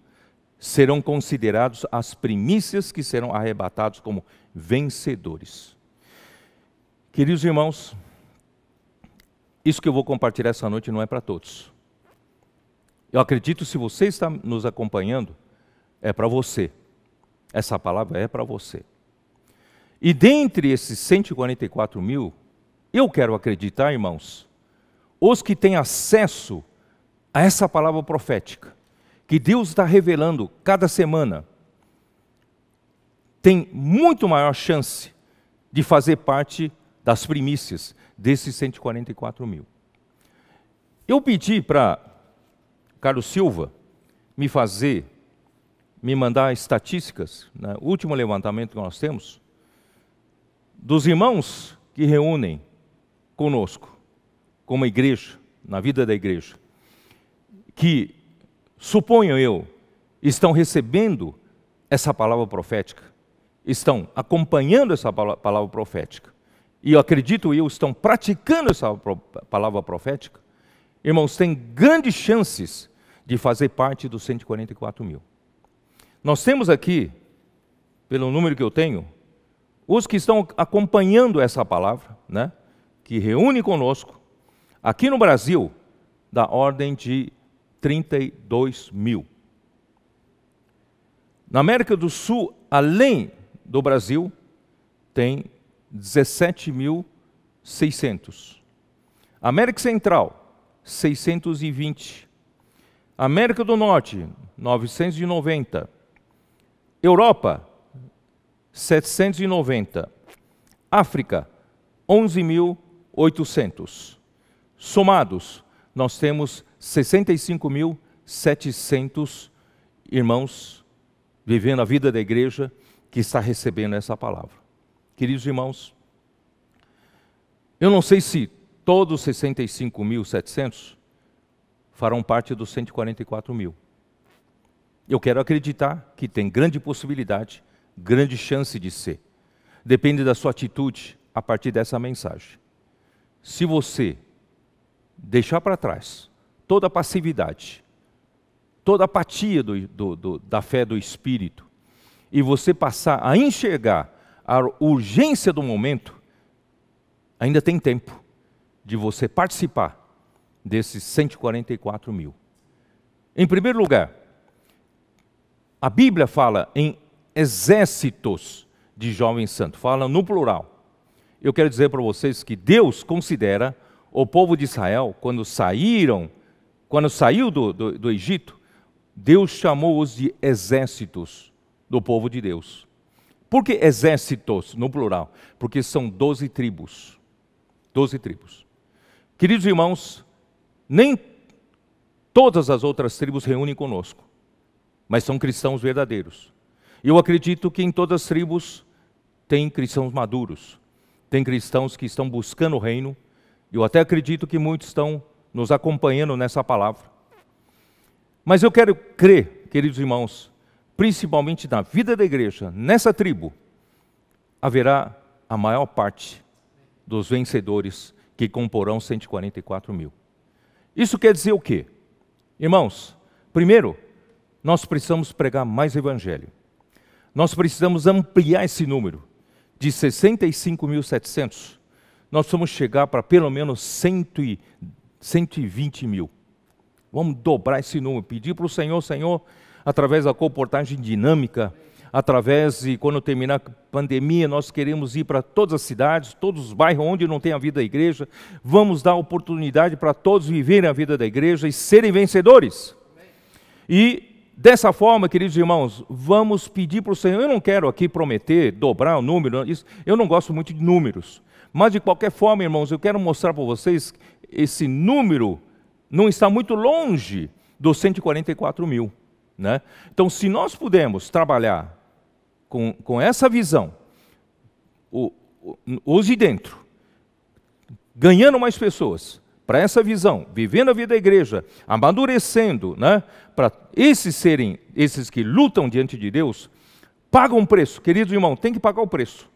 serão considerados as primícias que serão arrebatados como vencedores. Queridos irmãos, isso que eu vou compartilhar essa noite não é para todos. Eu acredito, se você está nos acompanhando, é para você. Essa palavra é para você. E dentre esses 144 mil, eu quero acreditar, irmãos, os que têm acesso a essa palavra profética, que Deus está revelando cada semana, tem muito maior chance de fazer parte das primícias desses 144 mil. Eu pedi para Carlos Silva me mandar estatísticas, né, o último levantamento que nós temos, dos irmãos que reúnem conosco, como igreja, na vida da igreja, que, suponho eu, estão recebendo essa palavra profética, estão acompanhando essa palavra profética, e eu acredito estão praticando essa palavra profética, irmãos, têm grandes chances de fazer parte dos 144 mil. Nós temos aqui, pelo número que eu tenho, os que estão acompanhando essa palavra, né, que reúne conosco, Aqui no Brasil, da ordem de 32 mil. Na América do Sul, além do Brasil, tem 17.600. América Central, 620. América do Norte, 990. Europa, 790. África, 11.800. Somados, nós temos 65.700 irmãos vivendo a vida da igreja que está recebendo essa palavra. Queridos irmãos, eu não sei se todos os 65.700 farão parte dos 144 mil. Eu quero acreditar que tem grande possibilidade, grande chance de ser. Depende da sua atitude a partir dessa mensagem. Se você deixar para trás toda a passividade, toda a apatia da fé do Espírito, e você passar a enxergar a urgência do momento, ainda tem tempo de você participar desses 144 mil. Em primeiro lugar, a Bíblia fala em exércitos de jovens santos, fala no plural. Eu quero dizer para vocês que Deus considera o povo de Israel, quando saiu do Egito, Deus chamou-os de exércitos do povo de Deus. Por que exércitos no plural? Porque são 12 tribos. 12 tribos. Queridos irmãos, nem todas as outras tribos reúnem conosco, mas são cristãos verdadeiros. Eu acredito que em todas as tribos tem cristãos maduros, tem cristãos que estão buscando o reino. Eu até acredito que muitos estão nos acompanhando nessa palavra. Mas eu quero crer, queridos irmãos, principalmente na vida da igreja, nessa tribo, haverá a maior parte dos vencedores que comporão 144 mil. Isso quer dizer o quê? Irmãos, primeiro, nós precisamos pregar mais evangelho. Nós precisamos ampliar esse número. De 65.700, nós vamos chegar para pelo menos 120 mil. Vamos dobrar esse número, pedir para o Senhor, através da comportagem dinâmica, através de, quando terminar a pandemia, nós queremos ir para todas as cidades, todos os bairros onde não tem a vida da igreja. Vamos dar oportunidade para todos viverem a vida da igreja e serem vencedores. E dessa forma, queridos irmãos, vamos pedir para o Senhor. Eu não quero aqui prometer, dobrar o número, eu não gosto muito de números. Mas de qualquer forma, irmãos, eu quero mostrar para vocês que esse número não está muito longe dos 144 mil. Né? Então, se nós pudermos trabalhar com essa visão, os de dentro, ganhando mais pessoas, para essa visão, vivendo a vida da igreja, amadurecendo, né? Para esses que lutam diante de Deus, pagam um preço. Queridos irmãos, tem que pagar o preço.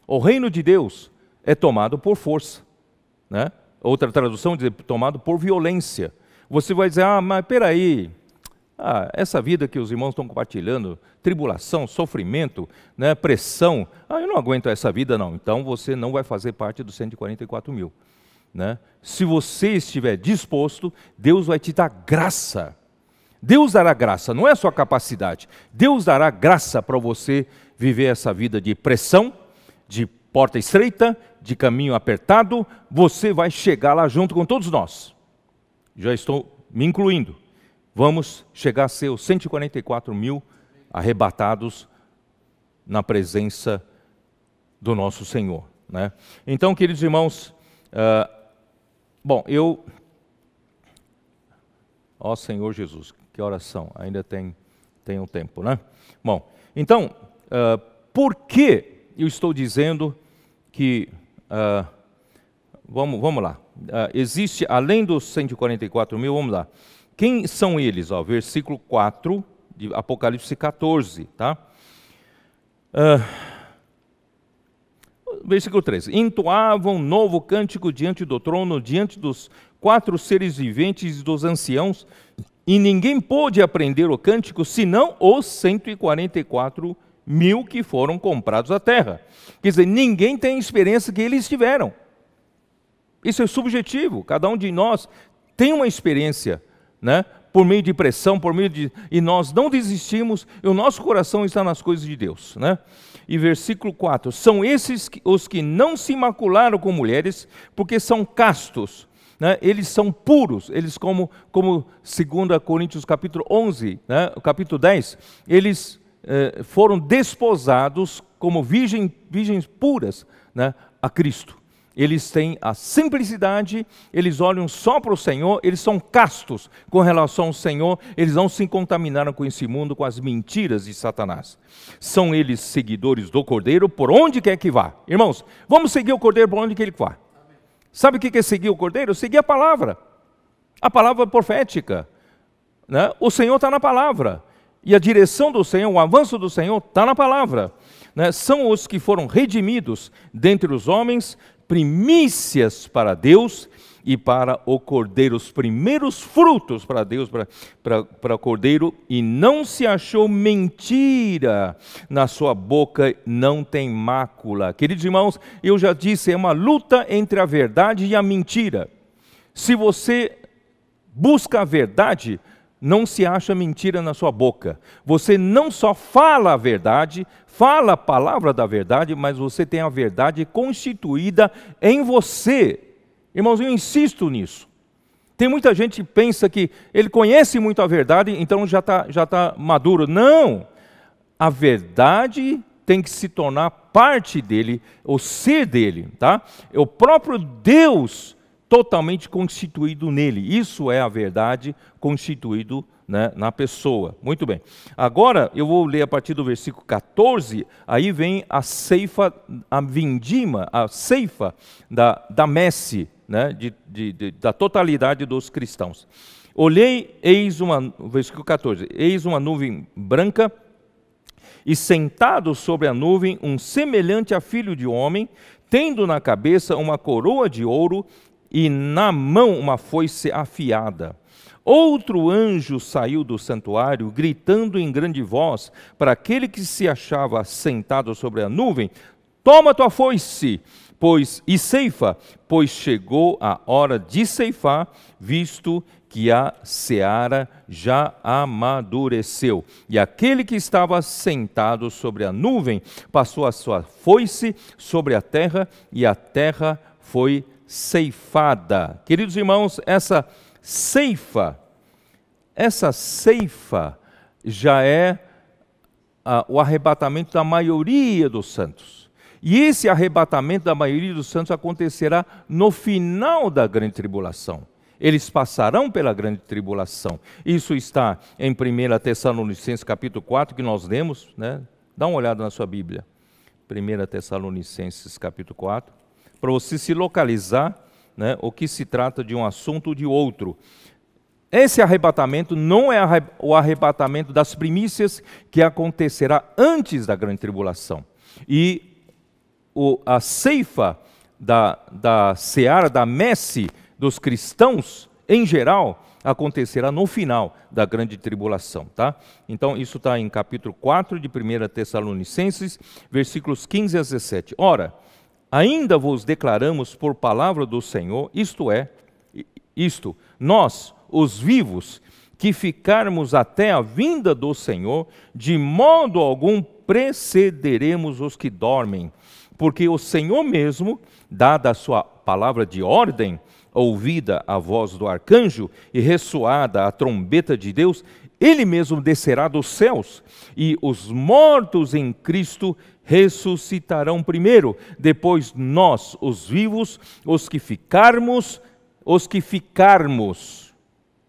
O reino de Deus é tomado por força. Né? Outra tradução diz tomado por violência. Você vai dizer, mas peraí, essa vida que os irmãos estão compartilhando, tribulação, sofrimento, né, pressão, eu não aguento essa vida não. Então você não vai fazer parte dos 144 mil. Né? Se você estiver disposto, Deus vai te dar graça. Deus dará graça, não é a sua capacidade. Deus dará graça para você viver essa vida de pressão, de porta estreita, de caminho apertado. Você vai chegar lá junto com todos nós. Já estou me incluindo. Vamos chegar a ser os 144 mil arrebatados na presença do nosso Senhor. Né? Então, queridos irmãos, ó Senhor Jesus, que oração, ainda tem um tempo, né? Bom, então, por que eu estou dizendo que, vamos lá, existe, além dos 144 mil, vamos lá, quem são eles? Ó, versículo 4 de Apocalipse 14, tá? Versículo 13. Entoavam um novo cântico diante do trono, diante dos 4 seres viventes e dos anciãos, e ninguém pôde aprender o cântico, senão os 144 mil que foram comprados à terra. Quer dizer, ninguém tem a experiência que eles tiveram. Isso é subjetivo, cada um de nós tem uma experiência, né? Por meio de pressão, e nós não desistimos, e o nosso coração está nas coisas de Deus, né? E versículo 4, são esses os que não se macularam com mulheres, porque são castos, né? Eles são puros, eles como 2 Coríntios capítulo 11, né? O capítulo 10, eles foram desposados como virgens puras, né? A Cristo. Eles têm a simplicidade, eles olham só para o Senhor, eles são castos com relação ao Senhor, eles não se contaminaram com esse mundo, com as mentiras de Satanás. São eles seguidores do Cordeiro por onde quer que vá. Irmãos, vamos seguir o Cordeiro por onde quer que vá. Sabe o que é seguir o Cordeiro? Seguir a palavra profética, né? O Senhor está na palavra, e a direção do Senhor, o avanço do Senhor está na palavra, né? São os que foram redimidos dentre os homens, primícias para Deus e para o Cordeiro, os primeiros frutos para Deus, para o Cordeiro, e não se achou mentira na sua boca, não tem mácula. Queridos irmãos, eu já disse, é uma luta entre a verdade e a mentira. Se você busca a verdade, não se acha mentira na sua boca. Você não só fala a verdade, fala a palavra da verdade, mas você tem a verdade constituída em você. Irmãos, eu insisto nisso. Tem muita gente que pensa que ele conhece muito a verdade, então já tá maduro. Não! A verdade tem que se tornar parte dele, o ser dele, tá? É o próprio Deus totalmente constituído nele. Isso é a verdade constituído, né, na pessoa. Muito bem. Agora eu vou ler a partir do versículo 14, aí vem a ceifa, a vindima, a ceifa da messe, né, da totalidade dos cristãos. Olhei, versículo 14, eis uma nuvem branca, e sentado sobre a nuvem um semelhante a filho de homem, tendo na cabeça uma coroa de ouro, e na mão uma foice afiada. Outro anjo saiu do santuário, gritando em grande voz para aquele que se achava sentado sobre a nuvem: toma tua foice, e ceifa, pois chegou a hora de ceifar, visto que a seara já amadureceu. E aquele que estava sentado sobre a nuvem passou a sua foice sobre a terra, e a terra foi ceifada. Queridos irmãos, essa ceifa já é o arrebatamento da maioria dos santos. E esse arrebatamento da maioria dos santos acontecerá no final da grande tribulação. Eles passarão pela grande tribulação. Isso está em 1 Tessalonicenses capítulo 4, que nós lemos, né? Dá uma olhada na sua Bíblia. 1 Tessalonicenses capítulo 4. Para você se localizar, né, o que se trata de um assunto ou de outro. Esse arrebatamento não é o arrebatamento das primícias que acontecerá antes da grande tribulação. E a ceifa da seara, da messe dos cristãos, em geral, acontecerá no final da grande tribulação, tá? Então, isso está em capítulo 4 de 1 Tessalonicenses, versículos 15 a 17. Ora, ainda vos declaramos por palavra do Senhor, nós, os vivos, que ficarmos até a vinda do Senhor, de modo algum precederemos os que dormem, porque o Senhor mesmo, dada a sua palavra de ordem, ouvida a voz do arcanjo e ressoada a trombeta de Deus, ele mesmo descerá dos céus, e os mortos em Cristo ressuscitarão primeiro, depois nós, os vivos, os que ficarmos,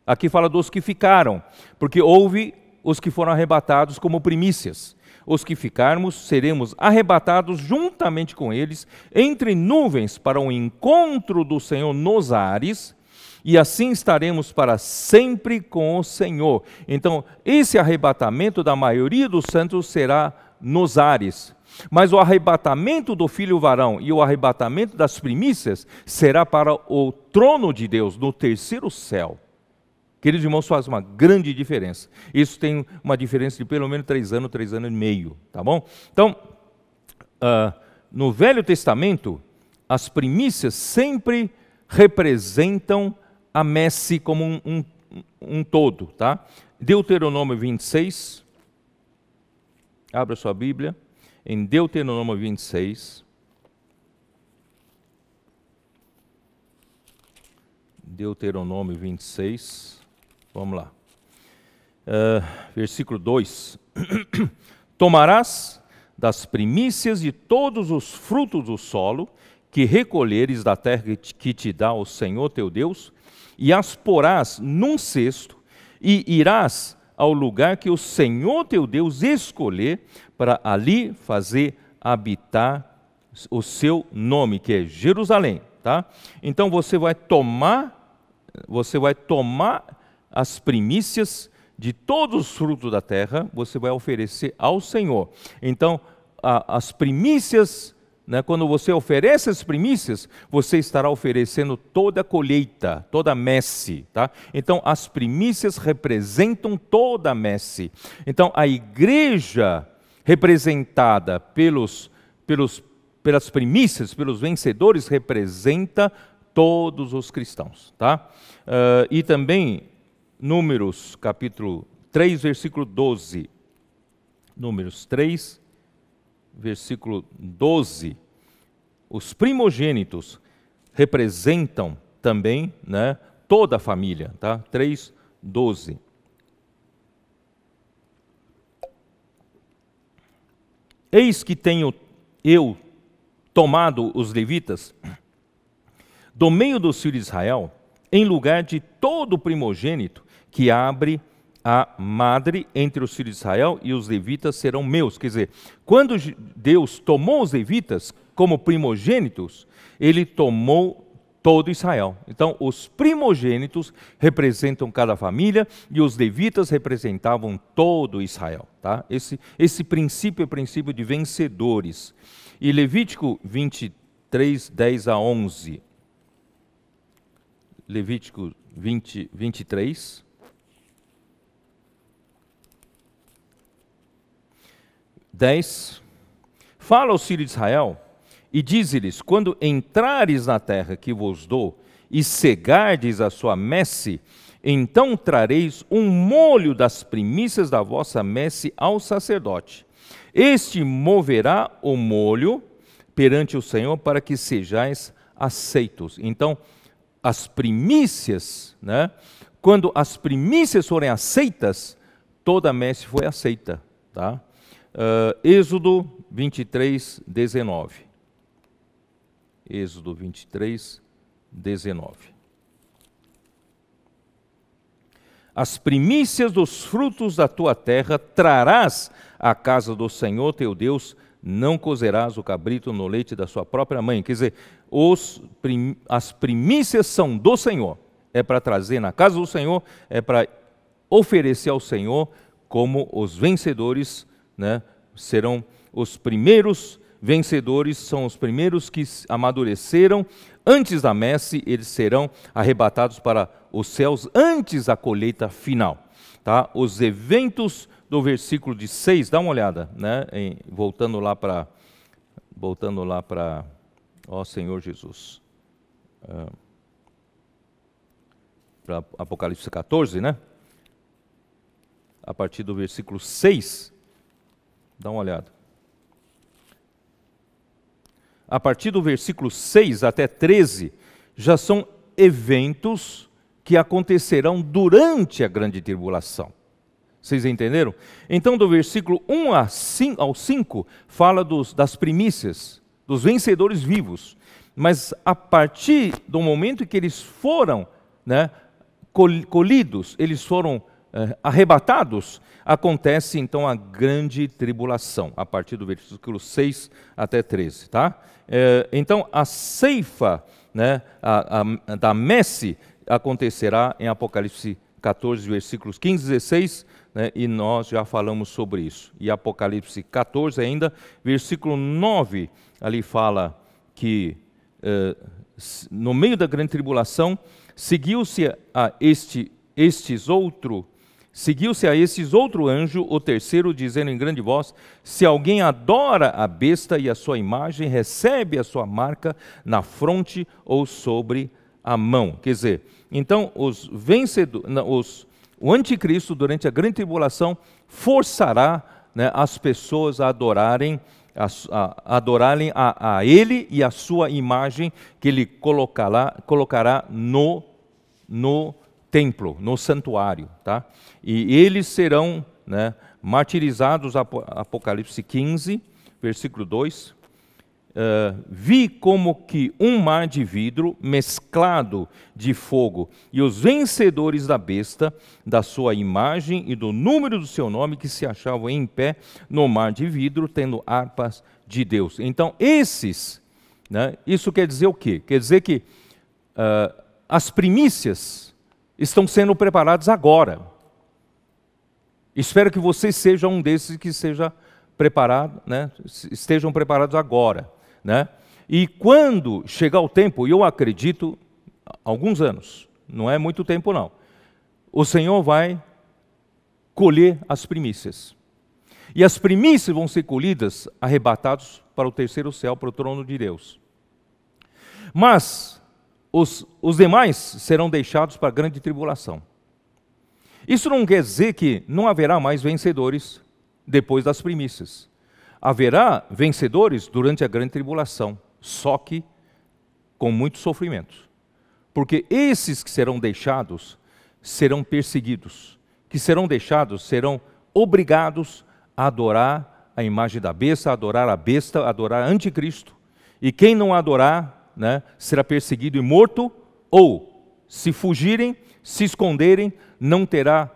aqui fala dos que ficaram, porque houve os que foram arrebatados como primícias. Os que ficarmos, seremos arrebatados juntamente com eles, entre nuvens para o encontro do Senhor nos ares, e assim estaremos para sempre com o Senhor. Então, esse arrebatamento da maioria dos santos será nos ares. Mas o arrebatamento do filho varão e o arrebatamento das primícias será para o trono de Deus, no terceiro céu. Queridos irmãos, faz uma grande diferença. Isso tem uma diferença de pelo menos 3 anos e meio, tá bom? Então, no Velho Testamento, as primícias sempre representam a messe como um todo, tá? Deuteronômio 26, abra sua Bíblia, em Deuteronômio 26, Deuteronômio 26, vamos lá, versículo 2, tomarás das primícias de todos os frutos do solo que recolheres da terra que te dá o Senhor teu Deus, e as porás num cesto, e irás ao lugar que o Senhor teu Deus escolher, para ali fazer habitar o seu nome, que é Jerusalém, tá? Então você vai tomar as primícias de todos os frutos da terra, você vai oferecer ao Senhor. Então, as primícias, né, quando você oferece as primícias, você estará oferecendo toda a colheita, toda a messe, tá? Então, as primícias representam toda a messe. Então, a igreja representada pelas primícias, pelos vencedores, representa todos os cristãos, tá? E também, Números, capítulo 3, versículo 12. Números 3, versículo 12. Os primogênitos representam também, né, toda a família, tá? 3, 12. Eis que tenho eu tomado os levitas do meio dos filhos de Israel, em lugar de todo primogênito que abre a madre entre os filhos de Israel, e os levitas serão meus. Quer dizer, quando Deus tomou os levitas como primogênitos, ele tomou todo Israel. Então, os primogênitos representam cada família e os levitas representavam todo Israel. Tá? Esse princípio é o princípio de vencedores. E Levítico 23, 10 a 11. Levítico 23. Fala aos filhos de Israel e dize-lhes: quando entrares na terra que vos dou e cegardes a sua messe, então trareis um molho das primícias da vossa messe ao sacerdote. Este moverá o molho perante o Senhor para que sejais aceitos. Então, as primícias, né? Quando as primícias forem aceitas, toda a messe foi aceita, tá? Êxodo 23, 19. Êxodo 23, 19. As primícias dos frutos da tua terra trarás à casa do Senhor teu Deus, não cozerás o cabrito no leite da sua própria mãe. Quer dizer, as primícias são do Senhor, é para trazer na casa do Senhor, é para oferecer ao Senhor como os vencedores, né? Serão os primeiros vencedores, são os primeiros que amadureceram antes da messe, eles serão arrebatados para os céus antes da colheita final. Tá? Os eventos do versículo de 6, dá uma olhada, né? Voltando lá para, ó Senhor Jesus, para Apocalipse 14, né? A partir do versículo 6, dá uma olhada. A partir do versículo 6 até 13, já são eventos que acontecerão durante a grande tribulação. Vocês entenderam? Então, do versículo 1 ao 5, fala das primícias, dos vencedores vivos. Mas a partir do momento em que eles foram, né, colhidos, eles foram arrebatados, acontece então a grande tribulação, a partir do versículo 6 até 13. Tá? Então, a ceifa, né, da messe acontecerá em Apocalipse 14, versículos 15 e 16, né, e nós já falamos sobre isso. E Apocalipse 14 ainda, versículo 9, ali fala que no meio da grande tribulação, seguiu-se a estes outro anjo, o terceiro, dizendo em grande voz: se alguém adora a besta e a sua imagem, recebe a sua marca na fronte ou sobre a mão. Quer dizer, então os vencedores, o anticristo durante a grande tribulação forçará, né, as pessoas a adorarem a ele e a sua imagem que ele colocará no templo, no santuário, tá? E eles serão, né, martirizados, Apocalipse 15, versículo 2. Vi como que um mar de vidro mesclado de fogo, e os vencedores da besta, da sua imagem e do número do seu nome, que se achavam em pé no mar de vidro, tendo harpas de Deus. Então, esses, né, isso quer dizer o quê? Quer dizer que as primícias estão sendo preparadas agora. Espero que você seja um desses que seja preparado, né, estejam preparados agora. Né? E quando chegar o tempo, eu acredito, alguns anos, não é muito tempo não, o Senhor vai colher as primícias. E as primícias vão ser colhidas, arrebatados para o terceiro céu, para o trono de Deus. Mas os demais serão deixados para a grande tribulação. Isso não quer dizer que não haverá mais vencedores depois das primícias. Haverá vencedores durante a grande tribulação, só que com muito sofrimento. Porque esses que serão deixados serão perseguidos, que serão deixados serão obrigados a adorar a imagem da besta, a adorar anticristo. E quem não adorar, né, será perseguido e morto, ou se fugirem, se esconderem, não terá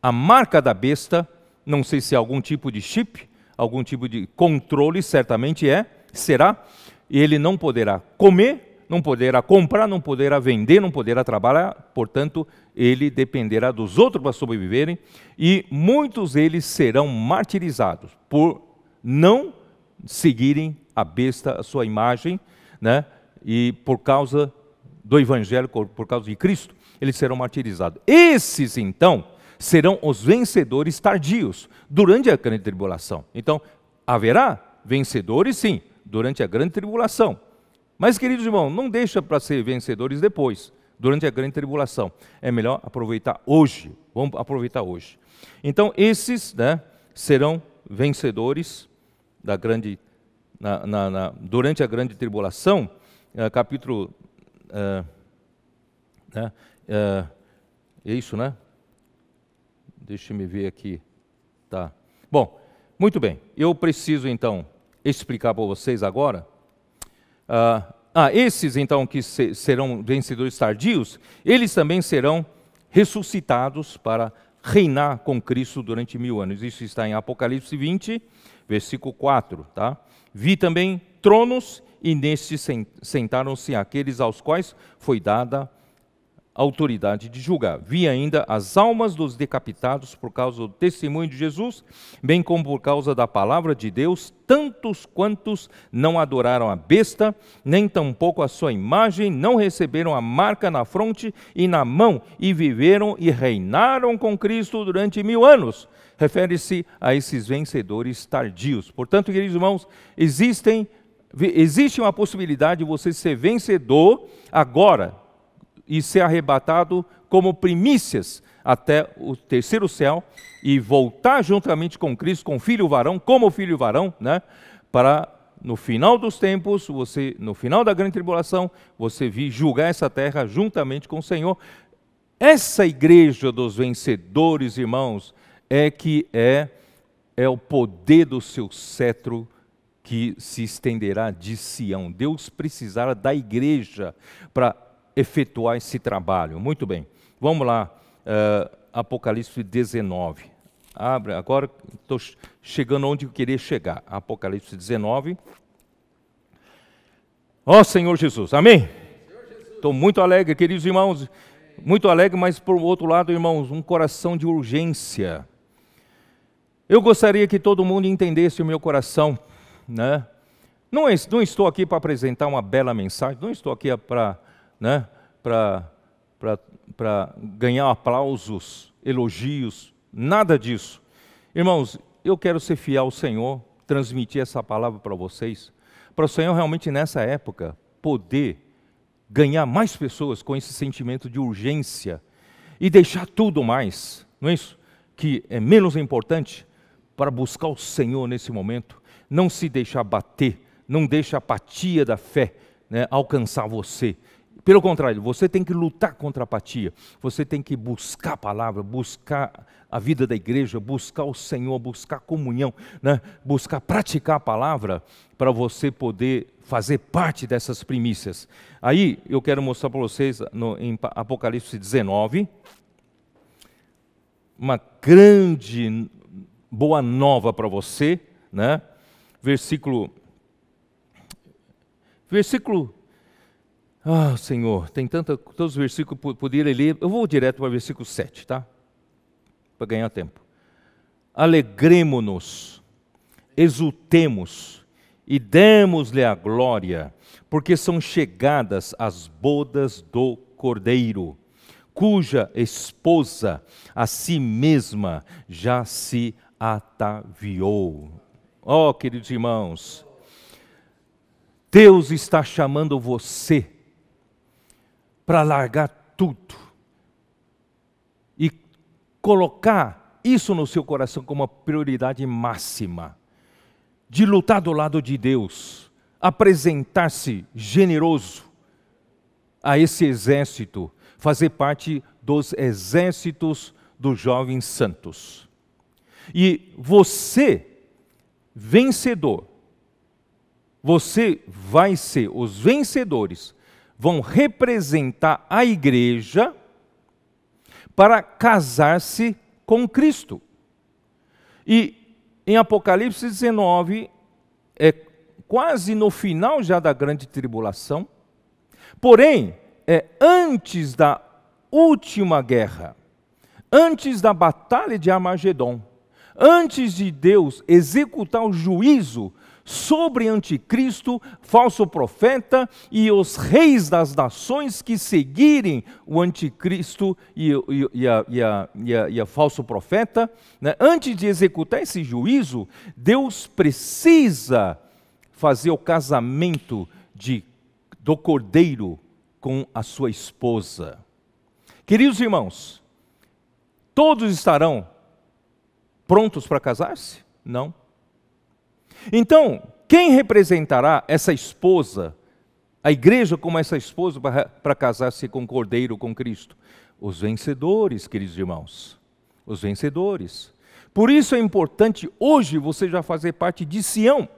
a marca da besta, não sei se é algum tipo de chip, algum tipo de controle, certamente será, e ele não poderá comer, não poderá comprar, não poderá vender, não poderá trabalhar, portanto, ele dependerá dos outros para sobreviverem, e muitos deles serão martirizados por não seguirem a besta, a sua imagem, né? E por causa do Evangelho, por causa de Cristo, eles serão martirizados. Esses, então, serão os vencedores tardios, durante a grande tribulação. Então, haverá vencedores, sim, durante a grande tribulação. Mas, queridos irmãos, não deixa para ser vencedores depois, durante a grande tribulação. É melhor aproveitar hoje, vamos aproveitar hoje. Então, esses, né, serão vencedores da grande, durante a grande tribulação, capítulo... é isso, né? Deixa eu me ver aqui. Tá. Bom, muito bem. Eu preciso, então, explicar para vocês agora. Esses, então, que serão vencedores tardios, eles também serão ressuscitados para reinar com Cristo durante 1000 anos. Isso está em Apocalipse 20, versículo 4. Tá? Vi também tronos, e nestes sentaram-se aqueles aos quais foi dada autoridade de julgar. Vi ainda as almas dos decapitados por causa do testemunho de Jesus, bem como por causa da palavra de Deus, tantos quantos não adoraram a besta, nem tampouco a sua imagem, não receberam a marca na fronte e na mão, e viveram e reinaram com Cristo durante 1000 anos. Refere-se a esses vencedores tardios. Portanto, queridos irmãos, existe uma possibilidade de você ser vencedor agora, e ser arrebatado como primícias até o terceiro céu e voltar juntamente com Cristo, com filho varão, como filho varão, né? Para no final dos tempos, no final da grande tribulação, você vir julgar essa terra juntamente com o Senhor. Essa igreja dos vencedores, irmãos, é o poder do seu cetro que se estenderá de Sião. Deus precisará da igreja para efetuar esse trabalho. Muito bem, vamos lá, Apocalipse 19. Abre, agora estou chegando onde eu queria chegar. Apocalipse 19. Ó Senhor Jesus, amém? Estou muito alegre, queridos irmãos, muito alegre, mas por outro lado, irmãos, um coração de urgência. Eu gostaria que todo mundo entendesse o meu coração, né? Não estou aqui para apresentar uma bela mensagem, não estou aqui para ganhar aplausos, elogios, nada disso. Irmãos, eu quero ser fiel ao Senhor, transmitir essa palavra para vocês, para o Senhor realmente nessa época poder ganhar mais pessoas com esse sentimento de urgência e deixar tudo mais, não é isso? Que é menos importante para buscar o Senhor nesse momento. Não se deixar bater, não deixe a apatia da fé, né, alcançar você. Pelo contrário, você tem que lutar contra a apatia. Você tem que buscar a palavra, buscar a vida da igreja, buscar o Senhor, buscar comunhão, né? Buscar praticar a palavra para você poder fazer parte dessas primícias. Aí eu quero mostrar para vocês em Apocalipse 19, uma grande boa nova para você, né? Versículo, Senhor, tem tantos versículos que eu poderia ler. Eu vou direto para o versículo 7, tá? Para ganhar tempo. Alegremo-nos, exultemos e demos-lhe a glória, porque são chegadas as bodas do Cordeiro, cuja esposa a si mesma já se ataviou. Oh, queridos irmãos, Deus está chamando você para largar tudo e colocar isso no seu coração como uma prioridade máxima, de lutar do lado de Deus, apresentar-se generoso a esse exército, fazer parte dos exércitos dos jovens santos. E você, vencedor, você vai ser, os vencedores vão representar a igreja para casar-se com Cristo. E em Apocalipse 19, é quase no final já da grande tribulação, porém, é antes da última guerra, antes da batalha de Armagedon, antes de Deus executar o juízo sobre anticristo, falso profeta e os reis das nações que seguirem o anticristo e a falso profeta, né? Antes de executar esse juízo, Deus precisa fazer o casamento do cordeiro com a sua esposa. Queridos irmãos, todos estarão prontos para casar-se? Não. Então, quem representará essa esposa, a igreja como essa esposa para casar-se com o Cordeiro, com Cristo? Os vencedores, queridos irmãos, os vencedores. Por isso é importante hoje você já fazer parte de Sião.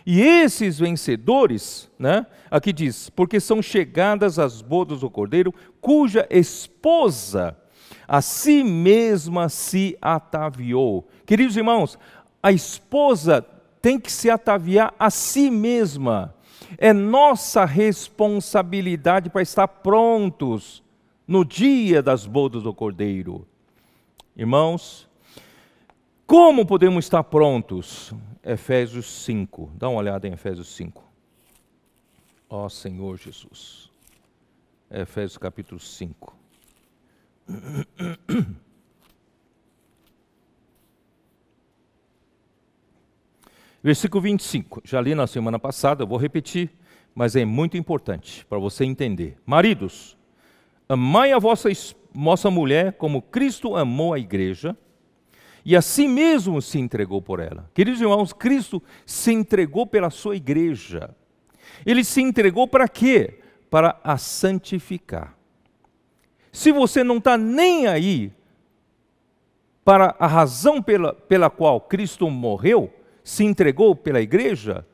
E esses vencedores, né, aqui diz, porque são chegadas as bodas do Cordeiro, cuja esposa a si mesma se ataviou. Queridos irmãos, a esposa tem que se ataviar a si mesma. É nossa responsabilidade para estar prontos no dia das bodas do Cordeiro. Irmãos, como podemos estar prontos? Efésios 5. Dá uma olhada em Efésios 5. Ó Senhor Jesus. Efésios capítulo 5. Versículo 25, já li na semana passada, eu vou repetir, mas é muito importante para você entender. Maridos, amai a vossa mulher como Cristo amou a igreja e a si mesmo se entregou por ela. Queridos irmãos, Cristo se entregou pela sua igreja. Ele se entregou para quê? Para a santificar. Se você não está nem aí para a razão pela qual Cristo morreu, se entregou pela igreja,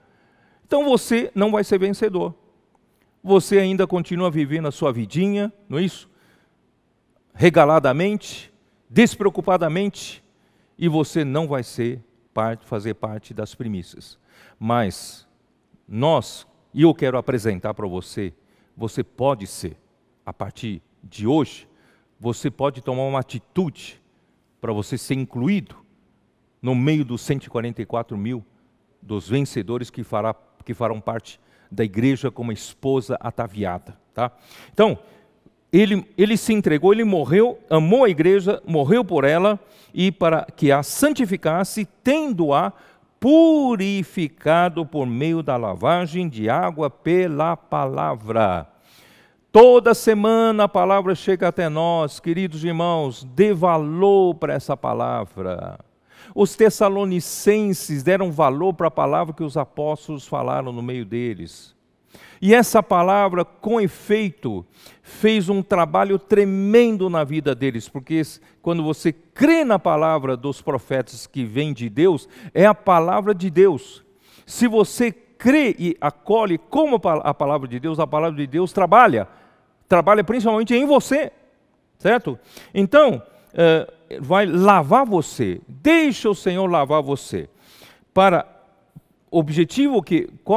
então você não vai ser vencedor. Você ainda continua vivendo a sua vidinha, não é isso? Regaladamente, despreocupadamente, e você não vai fazer parte das primícias. Mas e eu quero apresentar para você, você pode ser, a partir de hoje, você pode tomar uma atitude para você ser incluído no meio dos 144 mil dos vencedores que farão parte da igreja como esposa ataviada. Tá? Então, ele se entregou, ele morreu, amou a igreja, morreu por ela, e para que a santificasse, tendo-a purificado por meio da lavagem de água pela palavra. Toda semana a palavra chega até nós, queridos irmãos, dê valor para essa palavra. Os tessalonicenses deram valor para a palavra que os apóstolos falaram no meio deles. E essa palavra, com efeito, fez um trabalho tremendo na vida deles, porque quando você crê na palavra dos profetas que vem de Deus, é a palavra de Deus. Se você crê e acolhe como a palavra de Deus trabalha principalmente em você, certo? Então, vai lavar você, deixa o Senhor lavar você, qual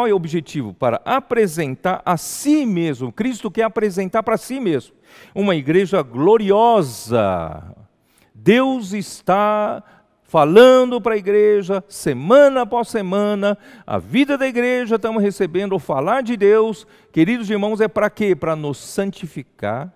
é o objetivo? Para apresentar a si mesmo. Cristo quer apresentar para si mesmo uma igreja gloriosa. Deus está falando para a igreja, semana após semana, a vida da igreja, estamos recebendo o falar de Deus. Queridos irmãos, é para quê? Para nos santificar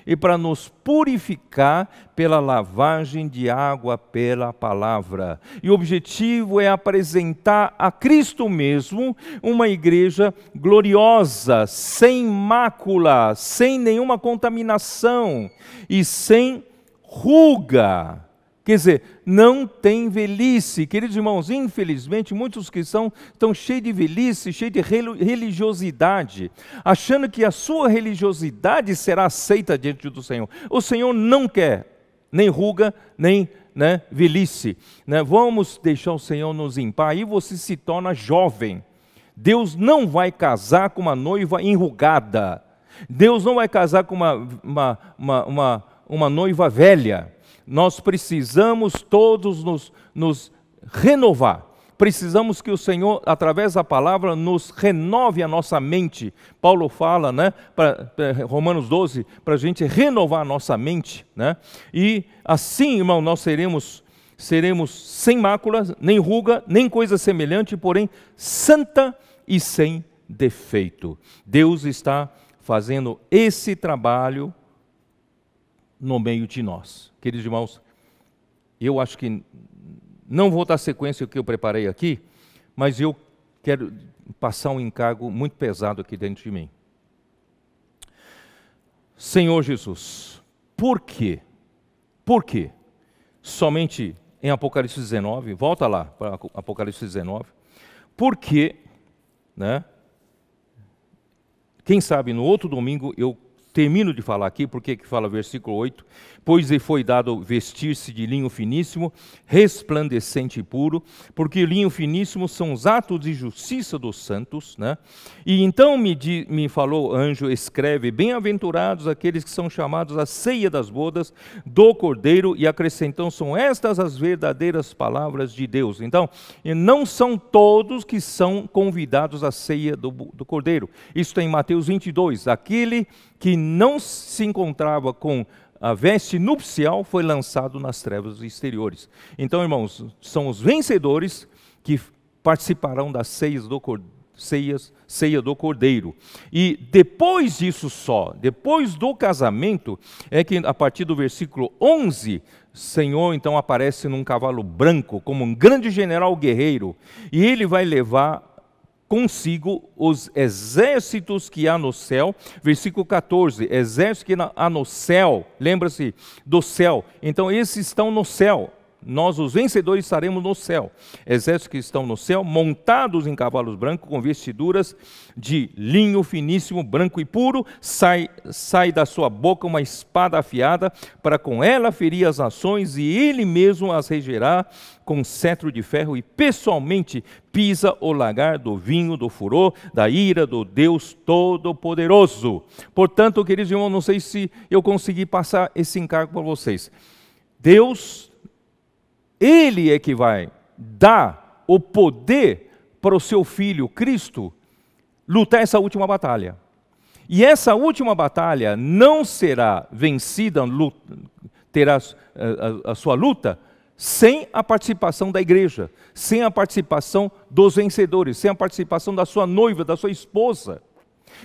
e para nos purificar pela lavagem de água pela palavra. E o objetivo é apresentar a Cristo mesmo uma igreja gloriosa, sem mácula, sem nenhuma contaminação e sem ruga. Quer dizer, não tem velhice. Queridos irmãos, infelizmente, muitos cristãos estão cheios de velhice, cheios de religiosidade, achando que a sua religiosidade será aceita diante do Senhor. O Senhor não quer nem ruga, nem velhice. Vamos deixar o Senhor nos limpar, aí você se torna jovem. Deus não vai casar com uma noiva enrugada. Deus não vai casar com uma noiva velha. Nós precisamos todos nos renovar. Precisamos que o Senhor, através da palavra, nos renove a nossa mente. Paulo fala, para Romanos 12, para a gente renovar a nossa mente. E assim, irmão, nós seremos sem mácula, nem ruga, nem coisa semelhante, porém santa e sem defeito. Deus está fazendo esse trabalho no meio de nós. Queridos irmãos, eu acho que não vou dar sequência ao que eu preparei aqui, mas eu quero passar um encargo muito pesado aqui dentro de mim. Senhor Jesus, por quê? Por quê? Somente em Apocalipse 19, volta lá para Apocalipse 19, por quê, quem sabe no outro domingo eu termino de falar aqui, porque que fala versículo 8, pois lhe foi dado vestir-se de linho finíssimo, resplandecente e puro, porque linho finíssimo são os atos de justiça dos santos, E então me falou o anjo, escreve, bem-aventurados aqueles que são chamados à ceia das bodas do Cordeiro, e acrescentam, são estas as verdadeiras palavras de Deus. Então, não são todos que são convidados à ceia do Cordeiro. Isso está em Mateus 22, aquele que não se encontrava com a veste nupcial foi lançado nas trevas exteriores. Então, irmãos, são os vencedores que participarão das ceias ceia do Cordeiro. E depois disso depois do casamento, é que a partir do versículo 11, Senhor então aparece num cavalo branco, como um grande general guerreiro, e ele vai levar consigo os exércitos que há no céu, versículo 14, exércitos que há no céu, lembra-se do céu, então esses estão no céu, nós os vencedores estaremos no céu, exércitos que estão no céu, montados em cavalos brancos, com vestiduras de linho finíssimo, branco e puro, sai da sua boca uma espada afiada, para com ela ferir as nações, e ele mesmo as regerá com cetro de ferro, e pessoalmente pisa o lagar do vinho, do furor, da ira do Deus Todo-Poderoso. Portanto, queridos irmãos, não sei se eu consegui passar esse encargo para vocês. Deus, Ele é que vai dar o poder para o seu Filho, Cristo, lutar essa última batalha. E essa última batalha não será vencida, terá a sua luta, sem a participação da igreja, sem a participação dos vencedores, sem a participação da sua noiva, da sua esposa.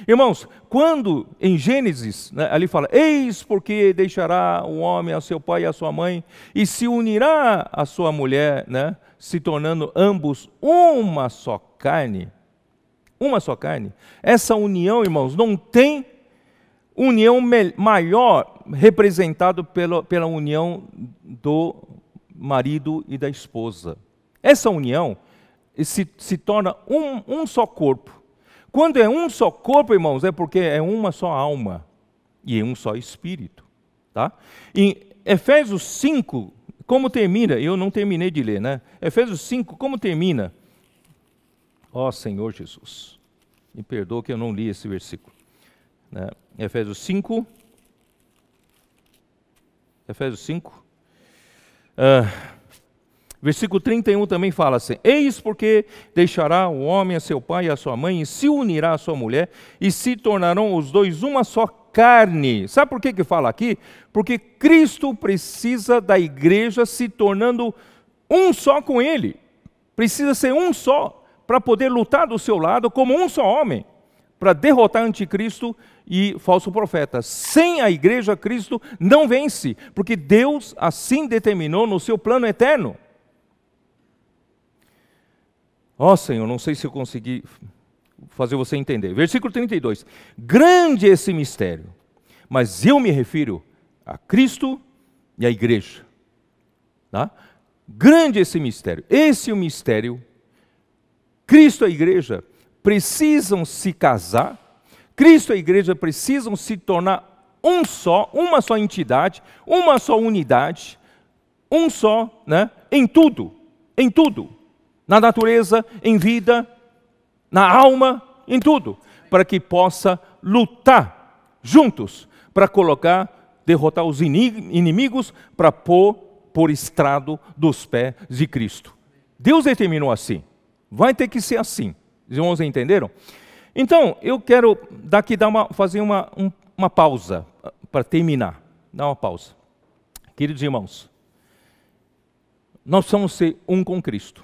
Irmãos, quando em Gênesis, ali fala, eis porque deixará o homem a seu pai e a sua mãe, e se unirá a sua mulher, se tornando ambos uma só carne. Uma só carne. Essa união, irmãos, não tem união maior representado pela união do marido e da esposa. Essa união se torna um só corpo. Quando é um só corpo, irmãos, é porque é uma só alma e é um só espírito. Tá? Em Efésios 5, como termina? Eu não terminei de ler, né? Efésios 5, como termina? Ó Senhor Jesus, me perdoa que eu não li esse versículo. Né? Efésios 5, versículo 31 também fala assim: eis porque deixará o homem a seu pai e a sua mãe, e se unirá à sua mulher, e se tornarão os dois uma só carne. Sabe por que fala aqui? Porque Cristo precisa da igreja se tornando um só com Ele. Precisa ser um só, para poder lutar do seu lado como um só homem, para derrotar anticristo e falso profeta. Sem a igreja, Cristo não vence, porque Deus assim determinou no seu plano eterno. Ó Senhor, não sei se eu consegui fazer você entender. Versículo 32. Grande esse mistério, mas eu me refiro a Cristo e à igreja. Tá? Grande esse mistério. Esse é o mistério. Cristo e a igreja precisam se casar. Cristo e a igreja precisam se tornar um só, uma só entidade, uma só unidade, um só, né, em tudo, na natureza, em vida, na alma, em tudo, para que possa lutar juntos, para derrotar os inimigos, para pôr por estrado dos pés de Cristo. Deus determinou assim, vai ter que ser assim. Os irmãos entenderam? Então, eu quero fazer uma pausa para terminar. Dá uma pausa. Queridos irmãos, nós precisamos ser um com Cristo.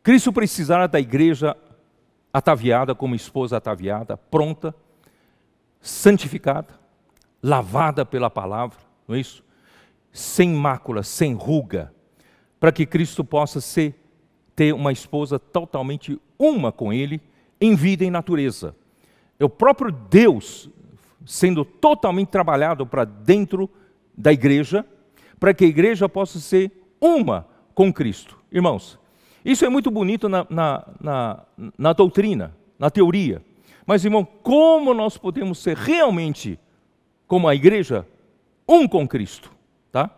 Cristo precisará da igreja ataviada, como esposa ataviada, pronta, santificada, lavada pela palavra, não é isso? Sem mácula, sem ruga, para que Cristo possa ter uma esposa totalmente uma com Ele, em vida e natureza. É o próprio Deus sendo totalmente trabalhado para dentro da igreja, para que a igreja possa ser uma com Cristo. Irmãos, isso é muito bonito na doutrina, na teoria. Mas, irmão, como nós podemos ser realmente, como a igreja, um com Cristo? Tá?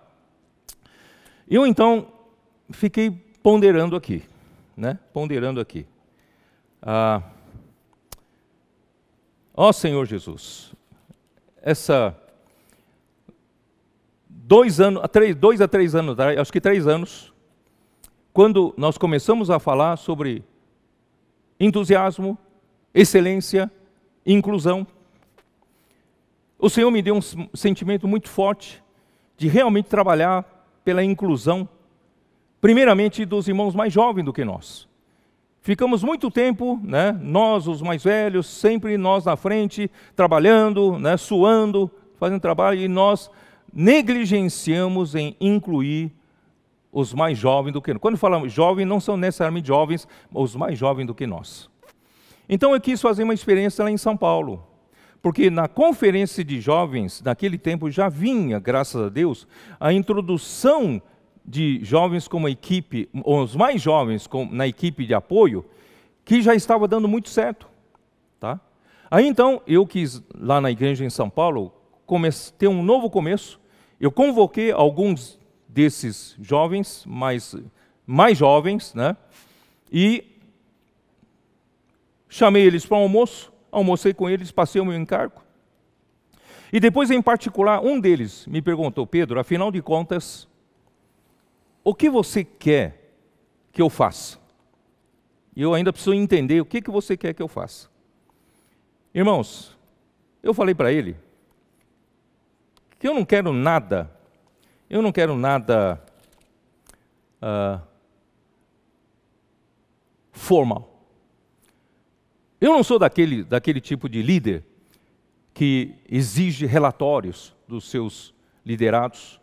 Eu, então, fiquei ponderando aqui. Ó Senhor Jesus, 2 a 3 anos, acho que 3 anos, quando nós começamos a falar sobre entusiasmo, excelência, inclusão, o Senhor me deu um sentimento muito forte de realmente trabalhar pela inclusão, primeiramente dos irmãos mais jovens do que nós. Ficamos muito tempo, né, nós os mais velhos, sempre nós na frente, trabalhando, né, suando, fazendo trabalho, e nós negligenciamos em incluir os mais jovens do que nós. Quando falamos jovens, não são necessariamente jovens, os mais jovens do que nós. Então eu quis fazer uma experiência lá em São Paulo, porque na conferência de jovens, naquele tempo já vinha, graças a Deus, a introdução de jovens como equipe, os mais jovens na equipe de apoio, que já estava dando muito certo. Tá? Aí então, eu quis, lá na igreja em São Paulo, ter um novo começo. Eu convoquei alguns desses jovens, mais jovens, né? E chamei eles para um almoço, almocei com eles, passei o meu encargo. E depois, em particular, um deles me perguntou: Pedro, afinal de contas, o que você quer que eu faça? E eu ainda preciso entender o que você quer que eu faça. Irmãos, eu falei para ele que eu não quero nada formal. Eu não sou daquele tipo de líder que exige relatórios dos seus liderados,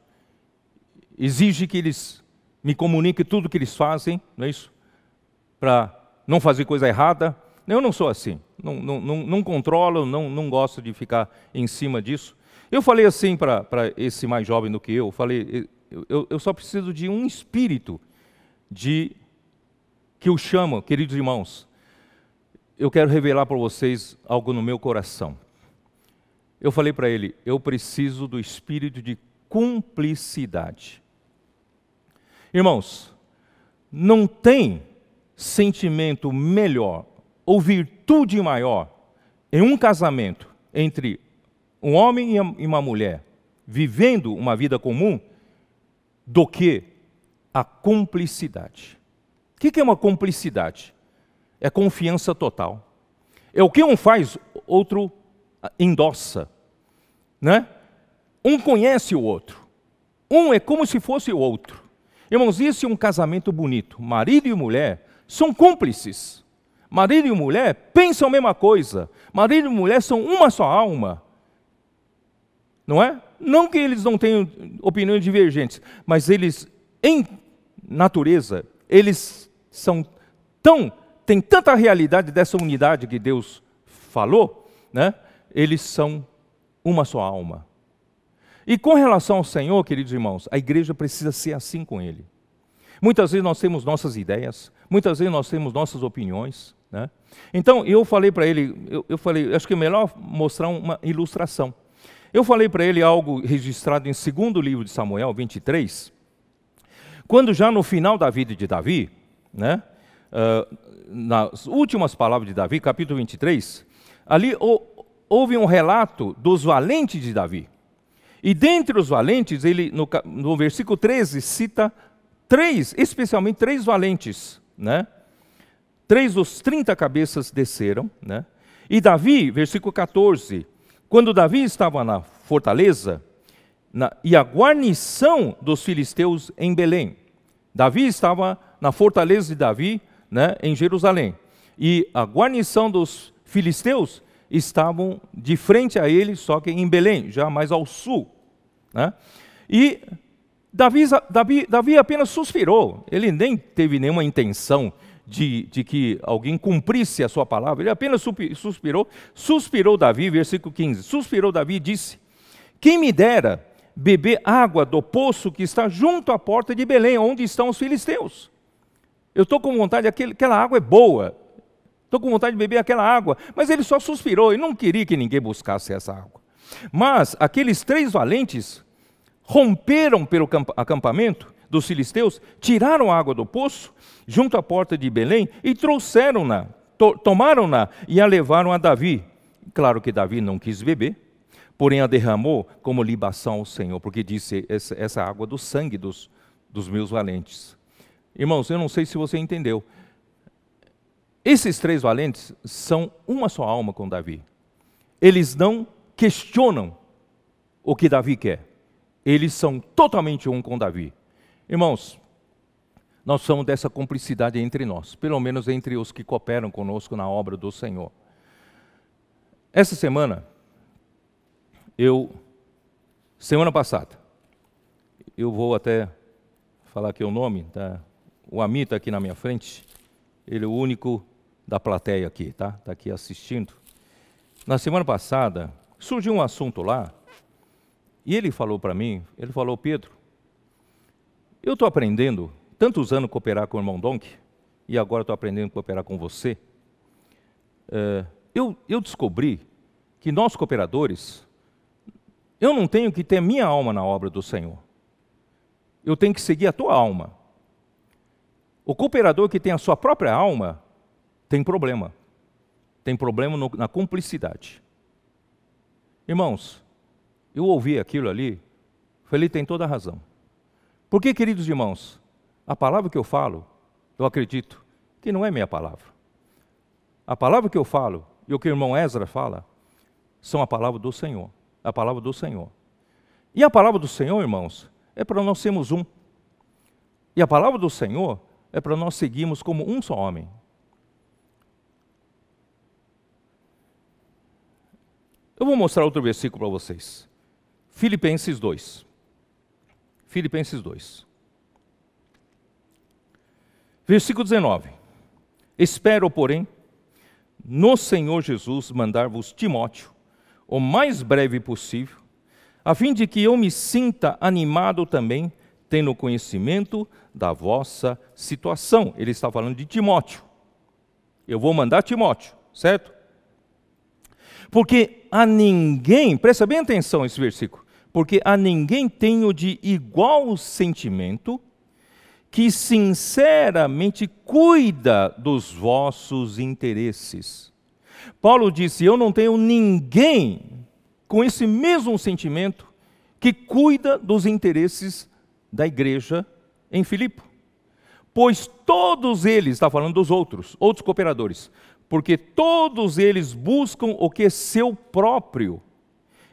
exige que eles me comuniquem tudo o que eles fazem, não é isso? Para não fazer coisa errada. Eu não sou assim. não controlo, não gosto de ficar em cima disso. Eu falei assim para esse mais jovem do que eu falei, eu só preciso de um espírito que o chama, queridos irmãos. Eu quero revelar para vocês algo no meu coração. Eu falei para ele, eu preciso do espírito de cumplicidade. Irmãos, não tem sentimento melhor ou virtude maior em um casamento entre um homem e uma mulher, vivendo uma vida comum, do que a cumplicidade. O que é uma cumplicidade? É confiança total. É o que um faz, outro endossa, né? Um conhece o outro. Um é como se fosse o outro. Irmãos, isso é um casamento bonito. Marido e mulher são cúmplices. Marido e mulher pensam a mesma coisa. Marido e mulher são uma só alma. Não é? Não que eles não tenham opiniões divergentes, mas eles, em natureza, eles têm tanta realidade dessa unidade que Deus falou, né? Eles são uma só alma. E com relação ao Senhor, queridos irmãos, a igreja precisa ser assim com Ele. Muitas vezes nós temos nossas ideias, muitas vezes nós temos nossas opiniões, né? Então eu falei para ele, eu falei, acho que é melhor mostrar uma ilustração. Eu falei para ele algo registrado em 2º livro de Samuel, 23, quando já no final da vida de Davi, né, nas últimas palavras de Davi, capítulo 23, ali houve um relato dos valentes de Davi. E dentre os valentes, ele no versículo 13 cita especialmente três valentes, né? 3 dos 30 cabeças desceram, né? E Davi, versículo 14, quando Davi estava na fortaleza, e a guarnição dos filisteus em Belém. Davi estava na fortaleza de Davi, né, em Jerusalém. E a guarnição dos filisteus estavam de frente a ele, só que em Belém, já mais ao sul, né? E Davi apenas suspirou. Ele nem teve nenhuma intenção de que alguém cumprisse a sua palavra. Ele apenas suspirou. Suspirou Davi, versículo 15. Suspirou Davi e disse: quem me dera beber água do poço que está junto à porta de Belém, onde estão os filisteus. Eu estou com vontade, aquela água é boa. Estou com vontade de beber aquela água. Mas ele só suspirou e não queria que ninguém buscasse essa água. Mas aqueles 3 valentes romperam pelo acampamento dos filisteus, tiraram a água do poço, junto à porta de Belém, e trouxeram-na, tomaram-na e a levaram a Davi. Claro que Davi não quis beber, porém a derramou como libação ao Senhor, porque disse, essa água do sangue dos meus valentes. Irmãos, eu não sei se você entendeu. Esses 3 valentes são uma só alma com Davi. Eles não questionam o que Davi quer. Eles são totalmente um com Davi. Irmãos, nós somos dessa cumplicidade entre nós, pelo menos entre os que cooperam conosco na obra do Senhor. Essa semana, semana passada, eu vou até falar aqui o nome, tá? O Ami está aqui na minha frente, ele é o único da plateia aqui, tá? Está aqui assistindo. Na semana passada, surgiu um assunto lá, e ele falou para mim, ele falou: Pedro, eu estou aprendendo, tantos anos cooperar com o irmão Donk, e agora estou aprendendo a cooperar com você. Eu descobri que nós cooperadores, eu não tenho que ter minha alma na obra do Senhor. Eu tenho que seguir a tua alma. O cooperador que tem a sua própria alma, tem problema. Tem problema na cumplicidade. Irmãos, eu ouvi aquilo ali, falei, ele tem toda a razão. Porque, queridos irmãos, a palavra que eu falo, eu acredito que não é minha palavra. A palavra que eu falo e o que o irmão Ezra fala são a palavra do Senhor. A palavra do Senhor. E a palavra do Senhor, irmãos, é para nós sermos um. E a palavra do Senhor é para nós seguirmos como um só homem. Eu vou mostrar outro versículo para vocês. Filipenses 2. Filipenses 2. Versículo 19. Espero, porém, no Senhor Jesus mandar-vos Timóteo, o mais breve possível, a fim de que eu me sinta animado também, tendo conhecimento da vossa situação. Ele está falando de Timóteo. Eu vou mandar Timóteo, certo? Porque a ninguém, presta bem atenção nesse versículo, porque a ninguém tenho de igual sentimento que sinceramente cuida dos vossos interesses. Paulo disse, eu não tenho ninguém com esse mesmo sentimento que cuida dos interesses da igreja em Filipe. Pois todos eles, está falando dos outros cooperadores, porque todos eles buscam o que é seu próprio,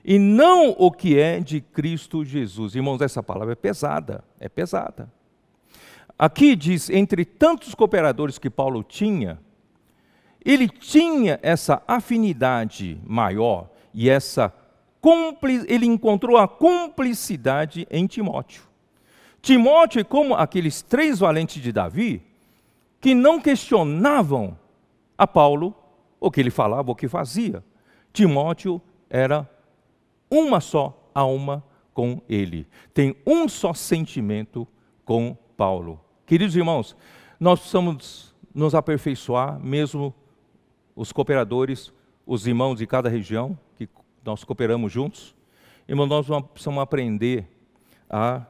e não o que é de Cristo Jesus. Irmãos, essa palavra é pesada, é pesada. Aqui diz, entre tantos cooperadores que Paulo tinha, ele tinha essa afinidade maior, e ele encontrou a cumplicidade em Timóteo. Timóteo é como aqueles 3 valentes de Davi, que não questionavam a Paulo o que ele falava, o que fazia. Timóteo era uma só alma com ele. Tem um só sentimento com Paulo. Queridos irmãos, nós precisamos nos aperfeiçoar, mesmo os cooperadores, os irmãos de cada região, que nós cooperamos juntos. Irmãos, nós precisamos aprender a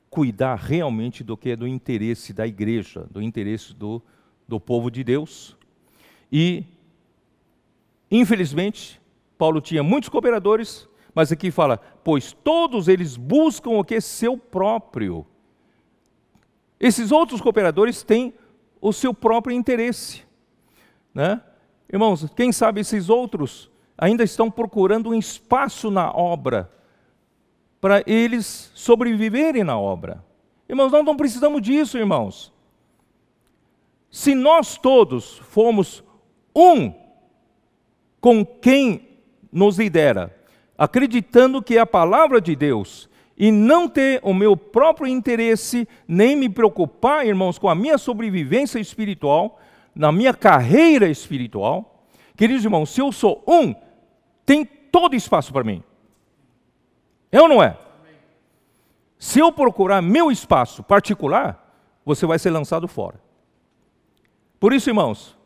cuidar realmente do que é do interesse da igreja, do interesse do povo de Deus. E, infelizmente, Paulo tinha muitos cooperadores, mas aqui fala, pois todos eles buscam o que é seu próprio. Esses outros cooperadores têm o seu próprio interesse, né? Irmãos, quem sabe esses outros ainda estão procurando um espaço na obra, para eles sobreviverem na obra. Irmãos, nós não precisamos disso, irmãos. Se nós todos formos um com quem nos lidera, acreditando que é a palavra de Deus, e não ter o meu próprio interesse, nem me preocupar, irmãos, com a minha sobrevivência espiritual, na minha carreira espiritual, queridos irmãos, se eu sou um, tem todo espaço para mim. É ou não é? Se eu procurar meu espaço particular, você vai ser lançado fora. Por isso, irmãos,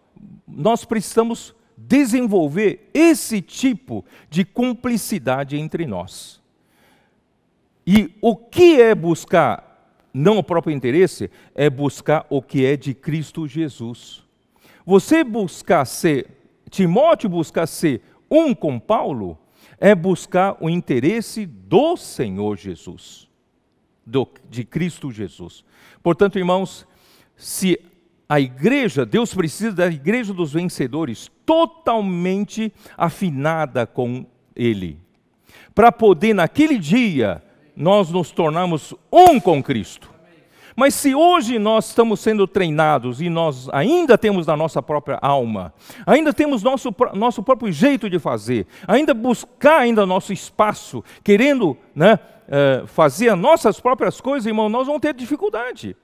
nós precisamos desenvolver esse tipo de cumplicidade entre nós. E o que é buscar, não o próprio interesse, é buscar o que é de Cristo Jesus. Você buscar ser, Timóteo buscar ser um com Paulo, é buscar o interesse do Senhor Jesus, de Cristo Jesus. Portanto, irmãos, se a igreja, Deus precisa da igreja dos vencedores totalmente afinada com Ele, para poder naquele dia nós nos tornarmos um com Cristo. Mas se hoje nós estamos sendo treinados e nós ainda temos na nossa própria alma, ainda temos nosso próprio jeito de fazer, ainda buscar ainda nosso espaço, querendo, né, fazer as nossas próprias coisas, irmão, nós vamos ter dificuldade.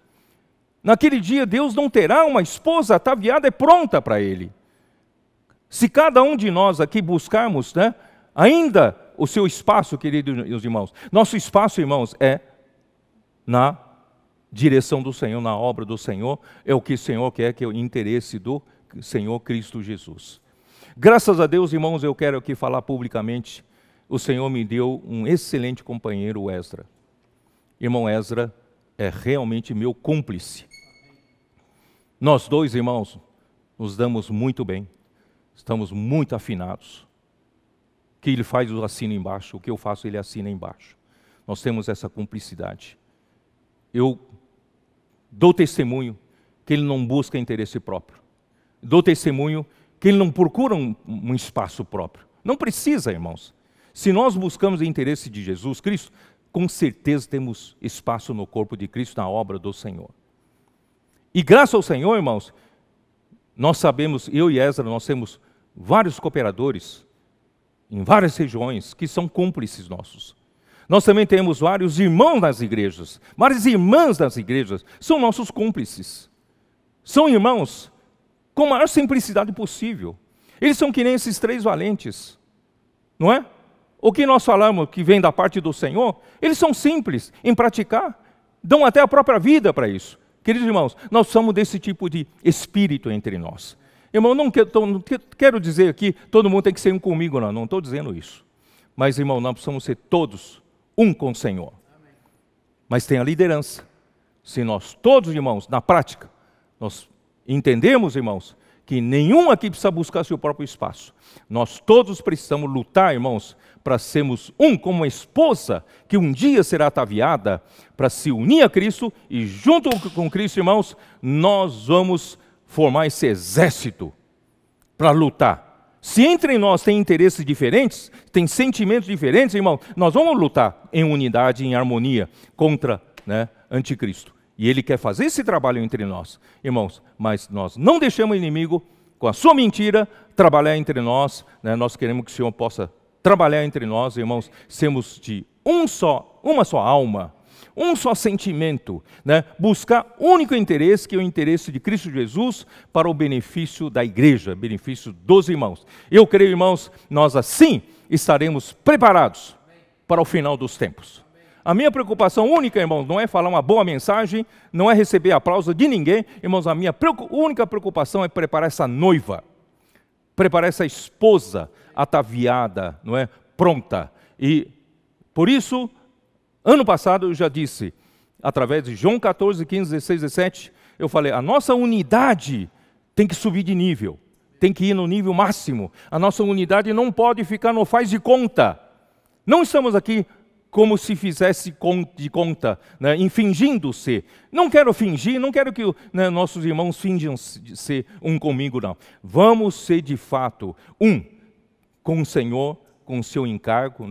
Naquele dia Deus não terá uma esposa ataviada e pronta para Ele. Se cada um de nós aqui buscarmos, né, ainda o seu espaço, queridos irmãos, nosso espaço, irmãos, é na direção do Senhor, na obra do Senhor, é o que o Senhor quer, que é o interesse do Senhor Cristo Jesus. Graças a Deus, irmãos, eu quero aqui falar publicamente, o Senhor me deu um excelente companheiro, o Ezra. Irmão Ezra é realmente meu cúmplice. Nós dois, irmãos, nos damos muito bem, estamos muito afinados. O que ele faz, eu assino embaixo, o que eu faço, ele assina embaixo. Nós temos essa cumplicidade. Eu dou testemunho que ele não busca interesse próprio. Dou testemunho que ele não procura um espaço próprio. Não precisa, irmãos. Se nós buscamos o interesse de Jesus Cristo, com certeza temos espaço no corpo de Cristo, na obra do Senhor. E graças ao Senhor, irmãos, nós sabemos, eu e Ezra, nós temos vários cooperadores em várias regiões que são cúmplices nossos. Nós também temos vários irmãos nas igrejas, várias irmãs nas igrejas, são nossos cúmplices. São irmãos com a maior simplicidade possível. Eles são que nem esses 3 valentes, não é? O que nós falamos que vem da parte do Senhor, eles são simples em praticar, dão até a própria vida para isso. Queridos irmãos, nós somos desse tipo de espírito entre nós. Irmão, não quero dizer aqui, todo mundo tem que ser um comigo, não estou dizendo isso. Mas, irmão, nós precisamos ser todos um com o Senhor. Mas tem a liderança. Se nós todos, irmãos, na prática, nós entendemos, irmãos, que nenhum aqui precisa buscar seu próprio espaço. Nós todos precisamos lutar, irmãos, para sermos um como uma esposa que um dia será ataviada para se unir a Cristo e junto com Cristo, irmãos, nós vamos formar esse exército para lutar. Se entre nós tem interesses diferentes, tem sentimentos diferentes, irmão, nós vamos lutar em unidade, em harmonia contra, anticristo. E ele quer fazer esse trabalho entre nós, irmãos, mas nós não deixamos o inimigo, com a sua mentira, trabalhar entre nós, nós queremos que o Senhor possa trabalhar entre nós, irmãos, sermos de uma só alma, um só sentimento, buscar o único interesse, que é o interesse de Cristo Jesus, para o benefício da igreja, benefício dos irmãos. Eu creio, irmãos, nós assim estaremos preparados para o final dos tempos. A minha preocupação única, irmãos, não é falar uma boa mensagem, não é receber aplauso de ninguém, irmãos, a minha única preocupação é preparar essa noiva, preparar essa esposa ataviada, pronta. E por isso, ano passado eu já disse, através de João 14, 15, 16, 17, eu falei, a nossa unidade tem que subir de nível, tem que ir no nível máximo. A nossa unidade não pode ficar no faz de conta. Não estamos aqui como se fizesse de conta, em fingindo ser. Não quero fingir, não quero que nossos irmãos finjam ser um comigo, não. Vamos ser de fato um com o Senhor, com o seu encargo,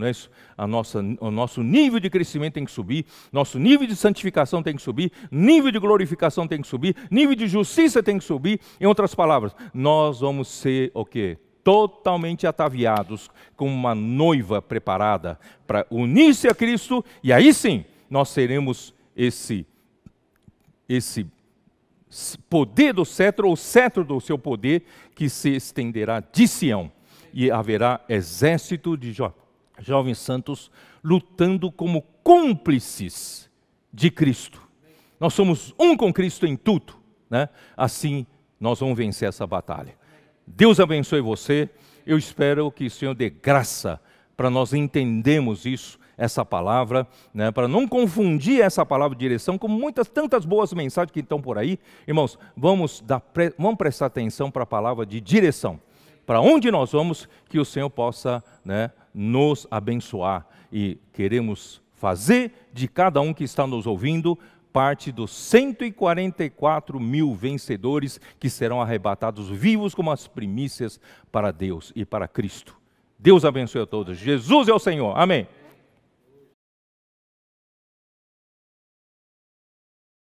o nosso nível de crescimento tem que subir, nosso nível de santificação tem que subir, nível de glorificação tem que subir, nível de justiça tem que subir. Em outras palavras, nós vamos ser o quê? Totalmente ataviados, com uma noiva preparada para unir-se a Cristo, e aí sim, nós teremos esse poder do cetro, ou cetro do seu poder, que se estenderá de Sião, e haverá exército de jovens santos lutando como cúmplices de Cristo. Nós somos um com Cristo em tudo, Assim, nós vamos vencer essa batalha. Deus abençoe você. Eu espero que o Senhor dê graça para nós entendermos isso, essa palavra, para não confundir essa palavra de direção com tantas boas mensagens que estão por aí. Irmãos, vamos prestar atenção para a palavra de direção. Para onde nós vamos, que o Senhor possa nos abençoar. E queremos fazer de cada um que está nos ouvindo parte dos 144 mil vencedores que serão arrebatados vivos como as primícias para Deus e para Cristo. Deus abençoe a todos. Jesus é o Senhor. Amém.